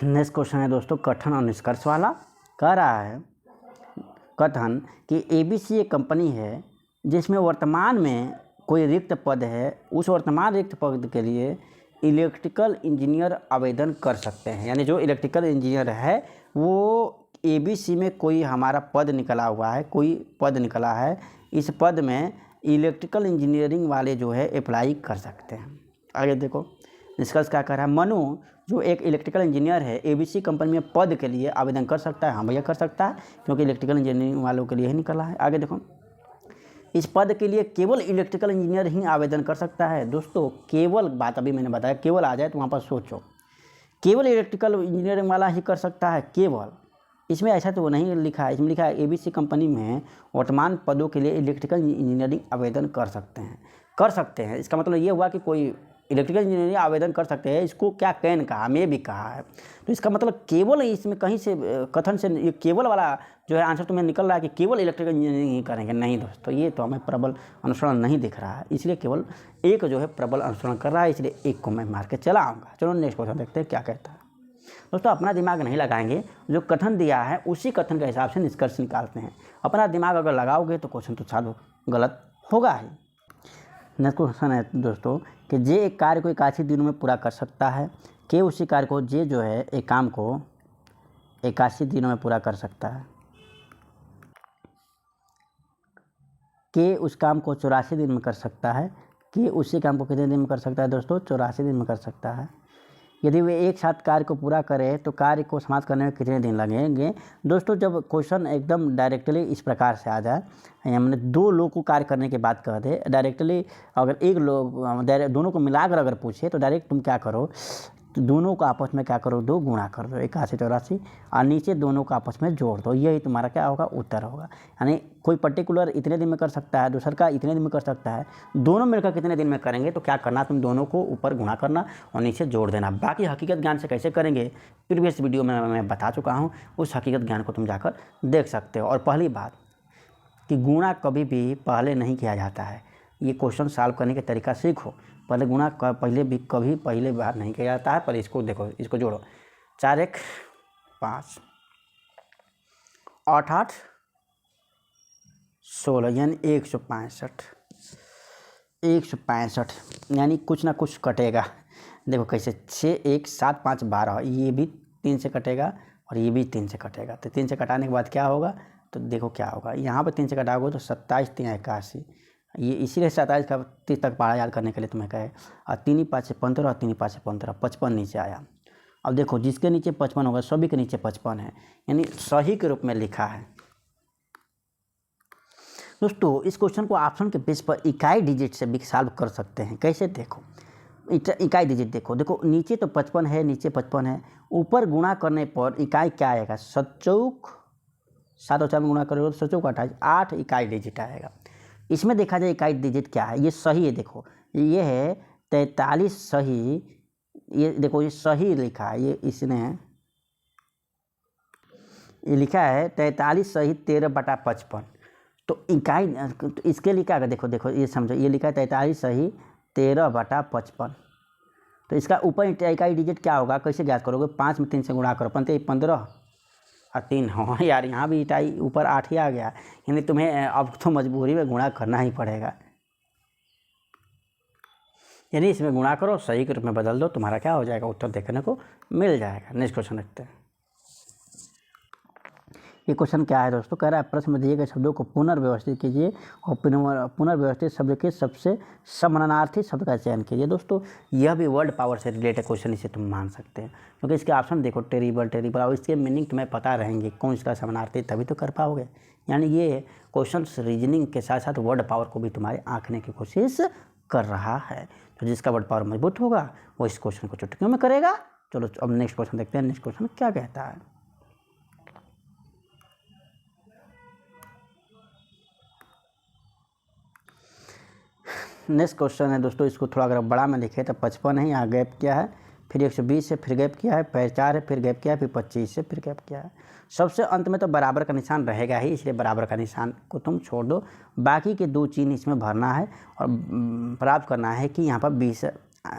नेक्स्ट क्वेश्चन है दोस्तों कथन और निष्कर्ष वाला। कह रहा है कथन कि ABC एक कंपनी है जिसमें वर्तमान में कोई रिक्त पद है, उस वर्तमान रिक्त पद के लिए इलेक्ट्रिकल इंजीनियर आवेदन कर सकते हैं। यानी जो इलेक्ट्रिकल इंजीनियर है वो ABC में कोई हमारा पद निकला हुआ है, कोई पद निकला है, इस पद में इलेक्ट्रिकल इंजीनियरिंग वाले जो है अप्लाई कर सकते हैं। आगे देखो निष्कर्ष क्या कर रहा है, मनु जो एक इलेक्ट्रिकल इंजीनियर है ABC कंपनी में पद के लिए आवेदन कर सकता है। हाँ भैया कर सकता है, क्योंकि इलेक्ट्रिकल इंजीनियरिंग वालों के लिए ही निकला है। आगे देखो इस पद के लिए केवल इलेक्ट्रिकल इंजीनियर ही आवेदन कर सकता है। दोस्तों केवल बात अभी मैंने बताया, केवल आ जाए तो वहाँ पर सोचो, केवल इलेक्ट्रिकल इंजीनियरिंग वाला ही कर सकता है केवल। इसमें ऐसा तो नहीं लिखा है, इसमें लिखा है ABC कंपनी में वर्तमान पदों के लिए इलेक्ट्रिकल इंजीनियरिंग आवेदन कर सकते हैं। इसका मतलब ये हुआ कि कोई इलेक्ट्रिकल इंजीनियरिंग आवेदन कर सकते हैं। इसको क्या कैन कहा, मैं भी कहा है, तो इसका मतलब केवल इसमें कहीं से कथन से ये केवल वाला जो है आंसर तुम्हें निकल रहा है कि केवल इलेक्ट्रिकल इंजीनियरिंग ही करेंगे। नहीं दोस्तों, ये तो हमें प्रबल अनुसरण नहीं दिख रहा है, इसलिए केवल एक जो है प्रबल अनुसरण कर रहा है, इसलिए एक को मैं मार के चला आऊँगा। चलो नेक्स्ट क्वेश्चन देखते हैं क्या कहता है। दोस्तों अपना दिमाग नहीं लगाएंगे, जो कथन दिया है उसी कथन के हिसाब से निष्कर्ष निकालते हैं। अपना दिमाग अगर लगाओगे तो क्वेश्चन तो साधु गलत होगा ही। नेक्स्ट क्वेश्चन है दोस्तों कि जे एक कार्य को 81 दिनों में पूरा कर सकता है, के उसी कार्य को जे जो है एक काम को 81 दिनों में पूरा कर सकता है, के उस काम को 84 दिन में कर सकता है, के उसी काम को कितने दिन में कर सकता है दोस्तों 84 दिन में कर सकता है। यदि वे एक साथ कार्य को पूरा करें तो कार्य को समाप्त करने में कितने दिन लगेंगे। दोस्तों जब क्वेश्चन एकदम डायरेक्टली इस प्रकार से आ जाए, हमने 2 लोग को कार्य करने की बात कर दे, डायरेक्टली अगर एक लोग दोनों को मिलाकर अगर पूछे तो डायरेक्ट तुम क्या करो, तो दोनों को आपस में क्या करो 2 गुणा कर दो, 81 84 और नीचे दोनों को आपस में जोड़ दो, यही तुम्हारा क्या होगा उत्तर होगा। यानी कोई पर्टिकुलर इतने दिन में कर सकता है, दूसर का इतने दिन में कर सकता है, दोनों मिलकर कितने दिन में करेंगे, तो क्या करना तुम दोनों को ऊपर गुणा करना और नीचे जोड़ देना। बाकी हकीकत ज्ञान से कैसे करेंगे प्रीवियस वीडियो में मैं बता चुका हूँ, उस हकीकत ज्ञान को तुम जाकर देख सकते हो। और पहली बात कि गुणा कभी भी पहले नहीं किया जाता है, ये क्वेश्चन सॉल्व करने का तरीका सीखो। पहले गुणा पहले बार नहीं किया जाता है, पर इसको देखो, इसको जोड़ो, 4 1 5 8 8 16 यानी 165 यानी कुछ ना कुछ कटेगा। देखो कैसे 6 1 7 5 12, ये भी 3 से कटेगा और ये भी 3 से कटेगा, तो 3 से कटाने के बाद क्या होगा, तो देखो क्या होगा, यहाँ पर 3 से कटाओगे तो 27 3 81, ये इसीलिए 27 का 30 तक पहाड़ा याद करने के लिए तुम्हें कहे। और 3 5 से 15 और 3 5 से 15, 55 नीचे आया। अब देखो जिसके नीचे 55 होगा सभी के नीचे 55 है, यानी सही के रूप में लिखा है। दोस्तों इस क्वेश्चन को ऑप्शन के बेस पर इकाई डिजिट से भी सॉल्व कर सकते हैं। कैसे देखो, इकाई डिजिट देखो नीचे तो 55 है, नीचे 55 है, ऊपर गुणा करने पर इकाई क्या आएगा, 7 और 4 में गुणा करोगे तो 7 28, 8 इकाई डिजिट आएगा। इसमें देखा जाए इकाई डिजिट क्या है, ये सही है। देखो ये है 43 सही, ये देखो ये सही लिखा है, ये इसने ये लिखा है 43 सही 13/55, तो इकाई तो इसके लिए क्या है, देखो ये समझो, ये लिखा है 43 सही 13/55, तो इसका ऊपर इकाई डिजिट क्या होगा, कैसे ज्ञात करोगे, 5 में 3 से गुणा करो, 15 और 3। हाँ यार, यहाँ भी इकाई ऊपर 8 ही आ गया, यानी तुम्हें अब तो मजबूरी में गुणा करना ही पड़ेगा, यानी इसमें गुणा करो, सही के रूप में बदल दो, तुम्हारा क्या हो जाएगा, उत्तर देखने को मिल जाएगा। नेक्स्ट क्वेश्चन देखते हैं। ये क्वेश्चन क्या है दोस्तों, कह रहा है प्रश्न में दिए गए शब्दों को पुनर्व्यवस्थित कीजिए और पुनर्व्यवस्थित शब्द के सबसे समानार्थी शब्द का चयन कीजिए। दोस्तों यह भी वर्ड पावर से रिलेटेड क्वेश्चन, इसे तुम मान सकते हैं, क्योंकि इसके ऑप्शन देखो, टेरिबल और इसके मीनिंग तुम्हें पता रहेंगे कौन इसका समानार्थी, तभी तो कर पाओगे। यानी ये क्वेश्चन रीजनिंग के साथ साथ वर्ड पावर को भी तुम्हारे आंकने की कोशिश कर रहा है। तो जिसका वर्ड पावर मजबूत होगा वो इस क्वेश्चन को चुटकियों में करेगा। चलो अब नेक्स्ट क्वेश्चन देखते हैं। नेक्स्ट क्वेश्चन क्या कहता है। नेक्स्ट क्वेश्चन है दोस्तों, इसको थोड़ा अगर बड़ा में लिखे तो 55 है, यहाँ गैप किया है, फिर 120 है, फिर गैप किया है, फिर 4 है, फिर गैप किया है, फिर 25 है, फिर गैप किया है। सबसे अंत में तो बराबर का निशान रहेगा ही, इसलिए बराबर का निशान को तुम छोड़ दो। बाकी के 2 चिन्ह इसमें भरना है और प्राप्त करना है कि यहाँ पर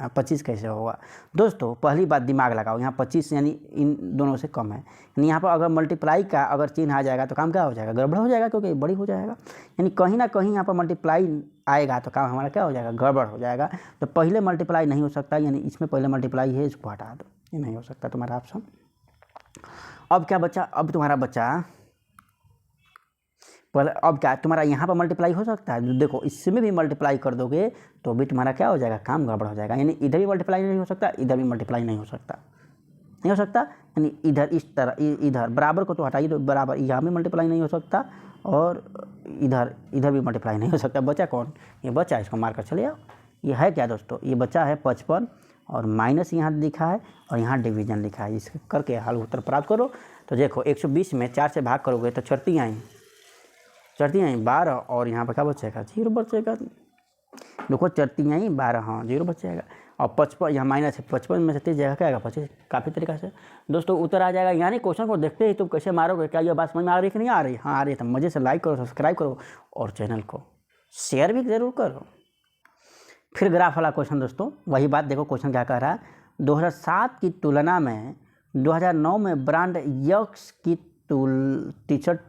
25 कैसे होगा। दोस्तों पहली बात दिमाग लगाओ, यहाँ 25 यानी इन दोनों से कम है, यानी यहाँ पर अगर मल्टीप्लाई का अगर चिन्ह आ जाएगा तो काम क्या हो जाएगा, गड़बड़ हो जाएगा, क्योंकि बड़ी हो जाएगा। यानी कहीं ना कहीं यहाँ पर मल्टीप्लाई आएगा तो काम हमारा क्या हो जाएगा, गड़बड़ हो जाएगा। तो पहले मल्टीप्लाई नहीं हो सकता, यानी इसमें पहले मल्टीप्लाई है, इसको हटा दो, ये नहीं हो सकता तुम्हारा ऑप्शन। अब क्या बचा, अब तुम्हारा बचा पहले, अब क्या तुम्हारा यहाँ पर मल्टीप्लाई हो सकता है, देखो इसमें भी मल्टीप्लाई कर दोगे तो भी तुम्हारा क्या हो जाएगा, काम गड़बड़ हो जाएगा। यानी इधर भी मल्टीप्लाई नहीं हो सकता, इधर भी मल्टीप्लाई नहीं हो सकता, नहीं हो सकता। यानी इधर इस तरह, इधर बराबर को तो हटाइए, तो बराबर यहाँ भी मल्टीप्लाई नहीं हो सकता और इधर भी मल्टीप्लाई नहीं हो सकता। बचा कौन, ये बचा, इसको मारकर चले आओ। ये है क्या दोस्तों, ये बचा है 55 और माइनस यहाँ लिखा है और यहाँ डिवीजन लिखा है। इसके करके हल उत्तर प्राप्त करो। तो देखो 120 में 4 से भाग करोगे तो चढ़ती आई 12 और यहाँ पर क्या बचेगा, 0 बचेगा। देखो चढ़ती आई 12, हाँ 0 बचेगा। और 55 यहाँ माइनस है, 55 में से 30 जाएगा क्या आएगा, 25। काफ़ी तरीका से दोस्तों उत्तर आ जाएगा। यानी क्वेश्चन को देखते ही तुम कैसे मारोगे, क्या ये बात समझ में आ रही है कि नहीं आ रही, हाँ आ रही है, तो मज़े से लाइक करो, सब्सक्राइब करो और चैनल को शेयर भी ज़रूर करो। फिर ग्राफ वाला क्वेश्चन दोस्तों, वही बात देखो क्वेश्चन क्या कह रहा है। 2007 की तुलना में 2009 में ब्रांड यक्स की टी शर्ट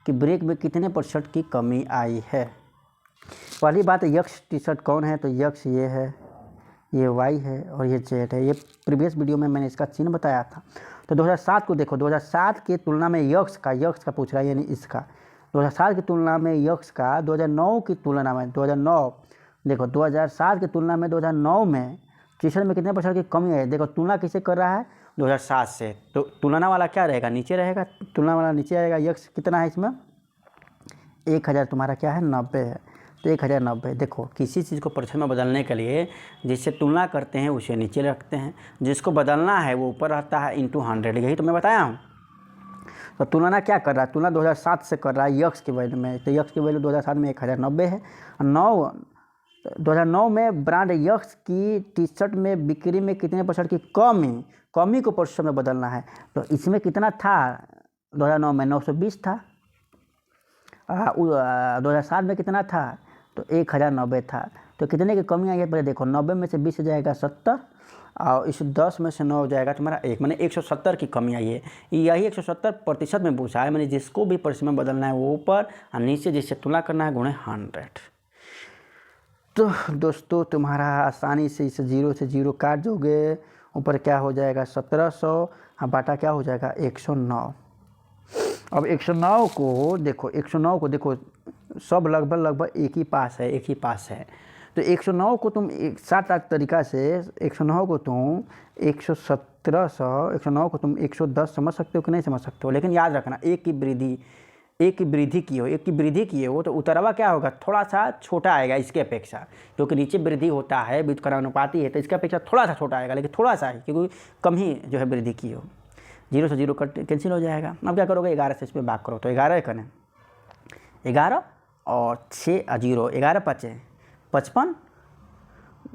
की ब्रेक में कितने % की कमी आई है। पहली बात, यक्स टी शर्ट कौन है, तो यक्स ये है, ये वाई है और ये जेड है। ये प्रीवियस वीडियो में मैंने इसका चिन्ह बताया था। तो 2007 को देखो, 2007 की तुलना में यक्स का पूछ रहा है, यानी इसका 2007 की तुलना में यक्स का 2009 की तुलना में 2009 देखो 2007 की तुलना में 2009 में टी शर्ट में कितने % की कमी है। देखो तुलना किसे कर रहा है, 2007 से, तो तुलना वाला क्या रहेगा, नीचे रहेगा, तुलना वाला नीचे आएगा। यक्स कितना है इसमें, 1000 तुम्हारा क्या है, 90 है, तो 1090। देखो किसी चीज़ को % में बदलने के लिए जिससे तुलना करते हैं उसे नीचे रखते हैं, जिसको बदलना है वो ऊपर रहता है, × 100, यही तो मैं बताया हूँ। तो तुलना क्या कर रहा है, तुलना 2007 से कर रहा है यक्स की वैल्यू में। तो यक्स की वैल्यू 2007 में 1090 है। 2009 में ब्रांड यक्स की टी शर्ट में बिक्री में कितने % की कमी को % में बदलना है। तो इसमें कितना था, 2009 में 920 था, 2007 में कितना था, तो 1090 था। तो कितने की कमी आई है, पहले देखो 90 में से 20 जाएगा 70 और इस 10 में से 9 जाएगा तुम्हारा 1, मैंने 170 की कमी आई है। यही 170% में पूछा है, मैंने जिसको भी % में बदलना है वो ऊपर और नीचे जिससे तुलना करना है गुणे 100। तो दोस्तों तुम्हारा आसानी से इसे 0 से 0 काट दोगे, ऊपर क्या हो जाएगा 1700 और बाटा क्या हो जाएगा 109। अब 109 को देखो सब लगभग एक ही पास है। तो 109 को तुम 7 तरीका से 109 को तुम 109 को तुम 110 समझ सकते हो कि नहीं समझ सकते हो। लेकिन याद रखना, एक की वृद्धि की हो तो उतरवा क्या होगा, थोड़ा सा छोटा आएगा इसके अपेक्षा, क्योंकि नीचे वृद्धि होता है, व्युत्क्रमानुपाती है, तो इसके अपेक्षा थोड़ा सा छोटा आएगा, लेकिन थोड़ा सा ही, क्योंकि कम ही जो है वृद्धि की हो। 0 से 0 कट कैंसिल हो जाएगा। अब क्या करोगे, 11 से इसमें भाग करो, तो 11 करें 11 और 6 0, 11 5 55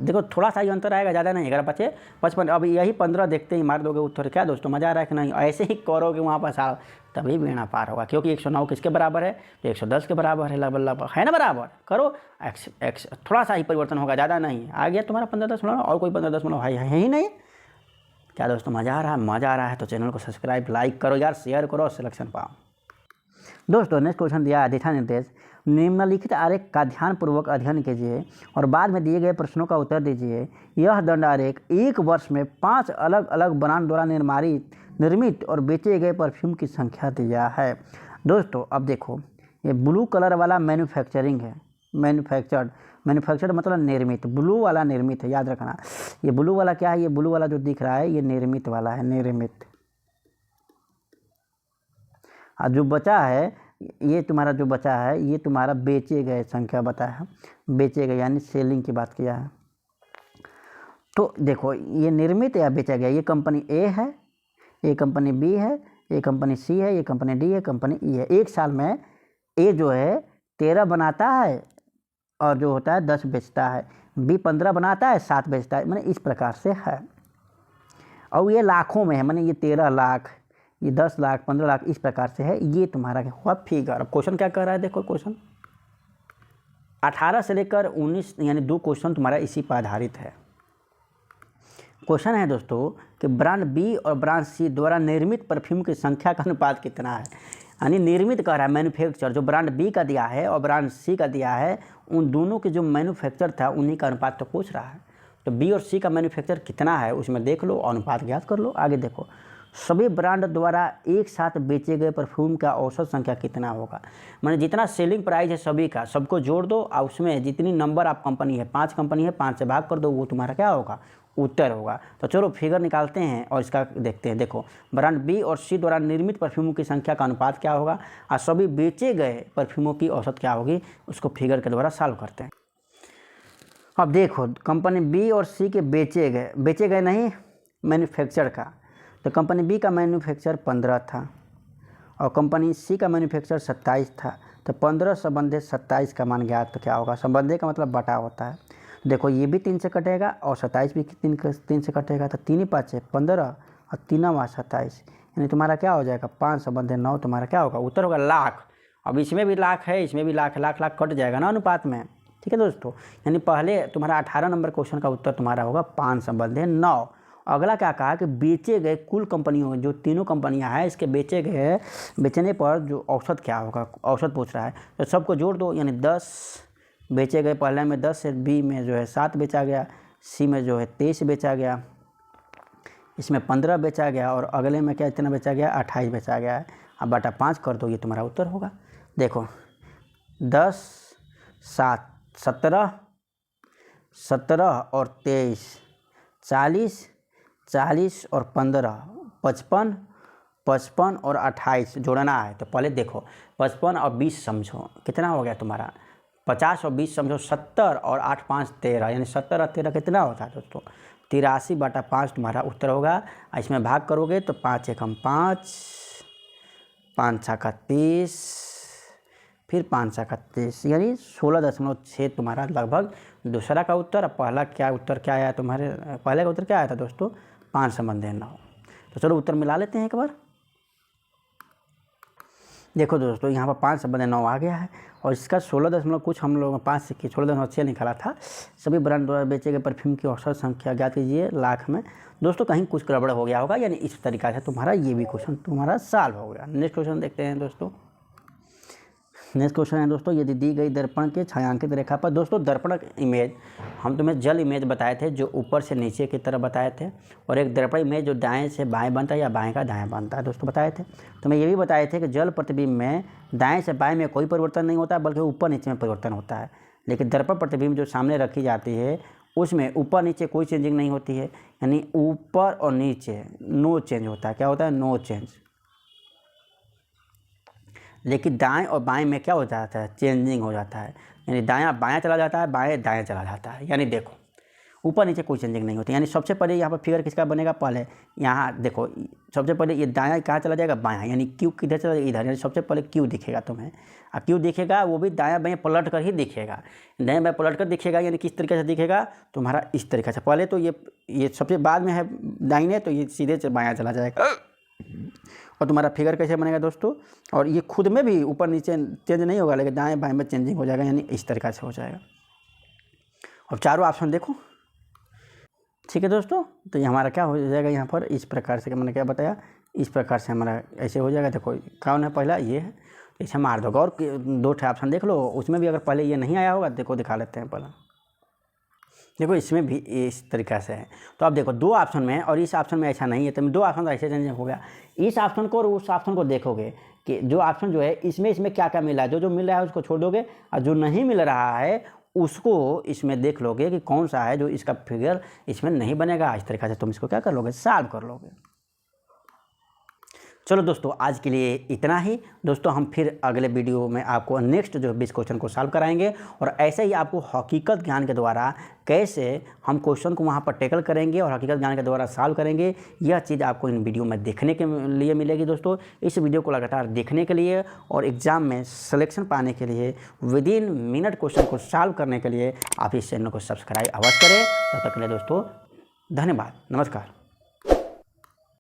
देखो थोड़ा सा ही अंतर आएगा, ज़्यादा नहीं। 11 5 55, अब यही 15 देखते ही मार दोगे उत्तर। क्या दोस्तों मज़ा आ रहा है कि नहीं? ऐसे ही करोगे वहाँ पर साल, तभी बेड़ा पार होगा, क्योंकि 109 किसके बराबर है? तो 110 के बराबर है, लगभग है ना बराबर। करो एक्स थोड़ा सा ही परिवर्तन होगा, ज़्यादा नहीं। आ गया तुम्हारा 15.9, और कोई 15.9 है ही नहीं। क्या दोस्तों मज़ा आ रहा है? मज़ा आ रहा है तो चैनल को सब्सक्राइब लाइक करो यार, शेयर करो, सिलेक्शन पाओ। दोस्तों नेक्स्ट क्वेश्चन दिया है दिशा निर्देश। निम्नलिखित आरेख का ध्यानपूर्वक अध्ययन कीजिए और बाद में दिए गए प्रश्नों का उत्तर दीजिए। यह दंड आरेख एक वर्ष में 5 अलग अलग ब्रांड द्वारा निर्मित और बेचे गए परफ्यूम की संख्या दिया है। दोस्तों अब देखो, ये ब्लू कलर वाला मैन्युफैक्चरिंग है, मैन्युफैक्चर्ड मतलब निर्मित, ब्लू वाला निर्मित है, याद रखना। ये ब्लू वाला क्या है? ये ब्लू वाला जो दिख रहा है ये निर्मित वाला है, निर्मित। और जो बचा है, ये तुम्हारा जो बचा है ये तुम्हारा बेचे गए संख्या बताया है, बेचे गए यानी सेलिंग की बात किया है। तो देखो ये निर्मित या बेचा गया, ये कंपनी ए है, ये कंपनी बी है, ये कंपनी सी है, ये कंपनी डी है, कंपनी ई है। एक साल में ए जो है 13 बनाता है और जो होता है 10 बेचता है, बी 15 बनाता है 7 बेचता है, मैंने इस प्रकार से है। और ये लाखों में है, मैंने ये 13 लाख, ये 10 लाख, 15 लाख, इस प्रकार से है। ये तुम्हारा क्या हुआ? फिगर। अब क्वेश्चन क्या कर रहा है? देखो क्वेश्चन 18 से लेकर 19 यानी 2 क्वेश्चन तुम्हारा इसी पर आधारित है। क्वेश्चन है दोस्तों कि ब्रांड बी और ब्रांड सी द्वारा निर्मित परफ्यूम की संख्या का अनुपात कितना है। यानी निर्मित कह रहा है मैन्युफैक्चर, जो ब्रांड बी का दिया है और ब्रांड सी का दिया है, उन दोनों के जो मैन्युफैक्चर था उन्हीं का अनुपात तो पूछ रहा है। तो बी और सी का मैन्युफैक्चर कितना है उसमें देख लो, अनुपात ज्ञात कर लो। आगे देखो, सभी ब्रांड द्वारा एक साथ बेचे गए परफ्यूम का औसत संख्या कितना होगा। मैंने जितना सेलिंग प्राइस है सभी का, सबको जोड़ दो और उसमें जितनी नंबर आप कंपनी है, 5 कंपनी है, 5 से भाग कर दो, वो तुम्हारा क्या होगा? उत्तर होगा। तो चलो फिगर निकालते हैं और इसका देखते हैं। देखो ब्रांड बी और सी द्वारा निर्मित परफ्यूमों की संख्या का अनुपात क्या होगा और सभी बेचे गए परफ्यूमों की औसत क्या होगी, उसको फिगर के द्वारा सॉल्व करते हैं। अब देखो कंपनी बी और सी के बेचे गए नहीं मैन्युफैक्चर का, तो कंपनी बी का मैन्युफैक्चर 15 था और कंपनी सी का मैन्युफैक्चर 27 था। तो 15 संबंधे 27 का मान ज्ञात, तो क्या होगा? संबंधे का मतलब बटा होता है। देखो ये भी 3 से कटेगा और 27 भी 3 से कटेगा, तो 3 5 15 और 3 27, यानी तुम्हारा क्या हो जाएगा? 5 संबंधे 9, तुम्हारा क्या होगा? उत्तर होगा लाख। अब इसमें भी लाख है, इसमें भी लाख, लाख लाख कट जाएगा ना अनुपात में। ठीक है दोस्तों, यानी पहले तुम्हारा 18 नंबर क्वेश्चन का उत्तर तुम्हारा होगा 5 संबंधे 9। अगला क्या कहा कि बेचे गए कुल कंपनियों, जो तीनों कंपनियां हैं इसके बेचने पर जो औसत क्या होगा, औसत पूछ रहा है। तो सबको जोड़ दो, यानी 10 बेचे गए। पहले में 10 है, बी में जो है 7 बेचा गया, सी में जो है 23 बेचा गया, इसमें 15 बेचा गया और अगले में क्या इतना बेचा गया? 28 बेचा गया है। अब बटा 5 कर दो, ये तुम्हारा उत्तर होगा। देखो 10 7 17 और 23 40 और 15 55 और 28 जोड़ना है। तो पहले देखो 55 और 20 समझो, कितना हो गया तुम्हारा? 50 और 20 समझो 70 और 8 5 13, यानी 70 और 13 कितना होता है दोस्तों? 83/5 तुम्हारा उत्तर होगा। इसमें भाग करोगे तो 5 एकम 5, 5 छक्का 30, फिर 5 छक्का 30, यानी 16.6 तुम्हारा लगभग दूसरा का उत्तर। पहला क्या उत्तर क्या आया तुम्हारे? पहले का उत्तर क्या आया था दोस्तों? 5 संबंधे 9। तो चलो उत्तर मिला लेते हैं एक बार। देखो दोस्तों यहाँ पर 5 संबंधे 9 आ गया है और इसका 16 कुछ हम लोग 5 से 16.6 निकाला था। सभी ब्रांड द्वारा बेचे गए परफ्यूम की औसत संख्या ज्ञात कीजिए लाख में। दोस्तों कहीं कुछ गड़बड़ हो गया होगा, यानी इस तरीका से तुम्हारा ये भी क्वेश्चन तुम्हारा सॉल्व हो गया। नेक्स्ट क्वेश्चन देखते हैं दोस्तों। नेक्स्ट क्वेश्चन है दोस्तों, यदि दी गई दर्पण के छायांकित रेखा पर, दोस्तों दर्पण इमेज हम तुम्हें जल इमेज बताए थे जो ऊपर से नीचे की तरफ बताए थे, और एक दर्पण इमेज जो दाएं से बाएं बनता है या बाएं का दाएं बनता है दोस्तों बताए थे। तो मैं ये भी बताए थे कि जल प्रतिबिंब में दाएं से बाएं में कोई परिवर्तन नहीं होता, बल्कि ऊपर नीचे में परिवर्तन होता है। लेकिन दर्पण प्रतिबिंब जो सामने रखी जाती है उसमें ऊपर नीचे कोई चेंजिंग नहीं होती है, यानी ऊपर और नीचे नो चेंज होता है। क्या होता है? No change. लेकिन दाएं और बाएं में क्या हो जाता है? चेंजिंग हो जाता है, यानी दायां बायां चला जाता है, बाएं दाएं चला जाता है। यानी देखो ऊपर नीचे कोई चेंजिंग नहीं होती। यानी सबसे पहले यहाँ पर फिगर किसका बनेगा, पहले यहाँ देखो सबसे पहले ये दायां कहाँ चला जाएगा, बायां, यानी क्यू किधर चला जाएगा, इधर। यानी सबसे पहले क्यू दिखेगा तुम्हें, और क्यू दिखेगा वो भी दायां बायां पलट कर ही दिखेगा। दायां बायां पलट कर दिखेगा, यानी किस तरीके से दिखेगा तुम्हारा, इस तरीके से। पहले तो ये सबसे बाद में है दाहिने, तो ये सीधे बायां चला जाएगा। और तुम्हारा फिगर कैसे बनेगा दोस्तों, और ये खुद में भी ऊपर नीचे चेंज नहीं होगा, लेकिन दाएं बाएं में चेंजिंग हो जाएगा, यानी इस तरीके से हो जाएगा। अब चारों ऑप्शन देखो, ठीक है दोस्तों। तो ये हमारा क्या हो जाएगा यहाँ पर, इस प्रकार से, मैंने क्या बताया, इस प्रकार से हमारा ऐसे हो जाएगा। देखो कौन है पहला, ये है, इसे मार दोगे। और 2 ऑप्शन देख लो, उसमें भी अगर पहले ये नहीं आया होगा, देखो दिखा लेते हैं पहला। देखो इसमें भी इस तरीक़ा से है। तो अब देखो 2 ऑप्शन में है और इस ऑप्शन में ऐसा नहीं है, तो 2 ऑप्शन तो ऐसे चेंज हो गया। इस ऑप्शन को और उस ऑप्शन को देखोगे कि जो ऑप्शन जो है इसमें क्या क्या मिला है, जो मिल रहा है उसको छोड़ दोगे, और जो नहीं मिल रहा है उसको इसमें देख लोगे कि कौन सा है जो इसका फिगर इसमें नहीं बनेगा। इस तरीक़े से तुम इसको क्या कर लोगे, सॉल्व कर लोगे। चलो दोस्तों, आज के लिए इतना ही। दोस्तों हम फिर अगले वीडियो में आपको नेक्स्ट जो 20 क्वेश्चन को सॉल्व कराएंगे, और ऐसे ही आपको हकीकत ज्ञान के द्वारा कैसे हम क्वेश्चन को वहाँ पर टैकल करेंगे और हकीकत ज्ञान के द्वारा सॉल्व करेंगे, यह चीज़ आपको इन वीडियो में देखने के लिए मिलेगी। दोस्तों इस वीडियो को लगातार देखने के लिए और एग्ज़ाम में सिलेक्शन पाने के लिए, विदिन मिनट क्वेश्चन को सॉल्व करने के लिए आप इस चैनल को सब्सक्राइब अवश्य करें। तब तक के लिए दोस्तों धन्यवाद, नमस्कार।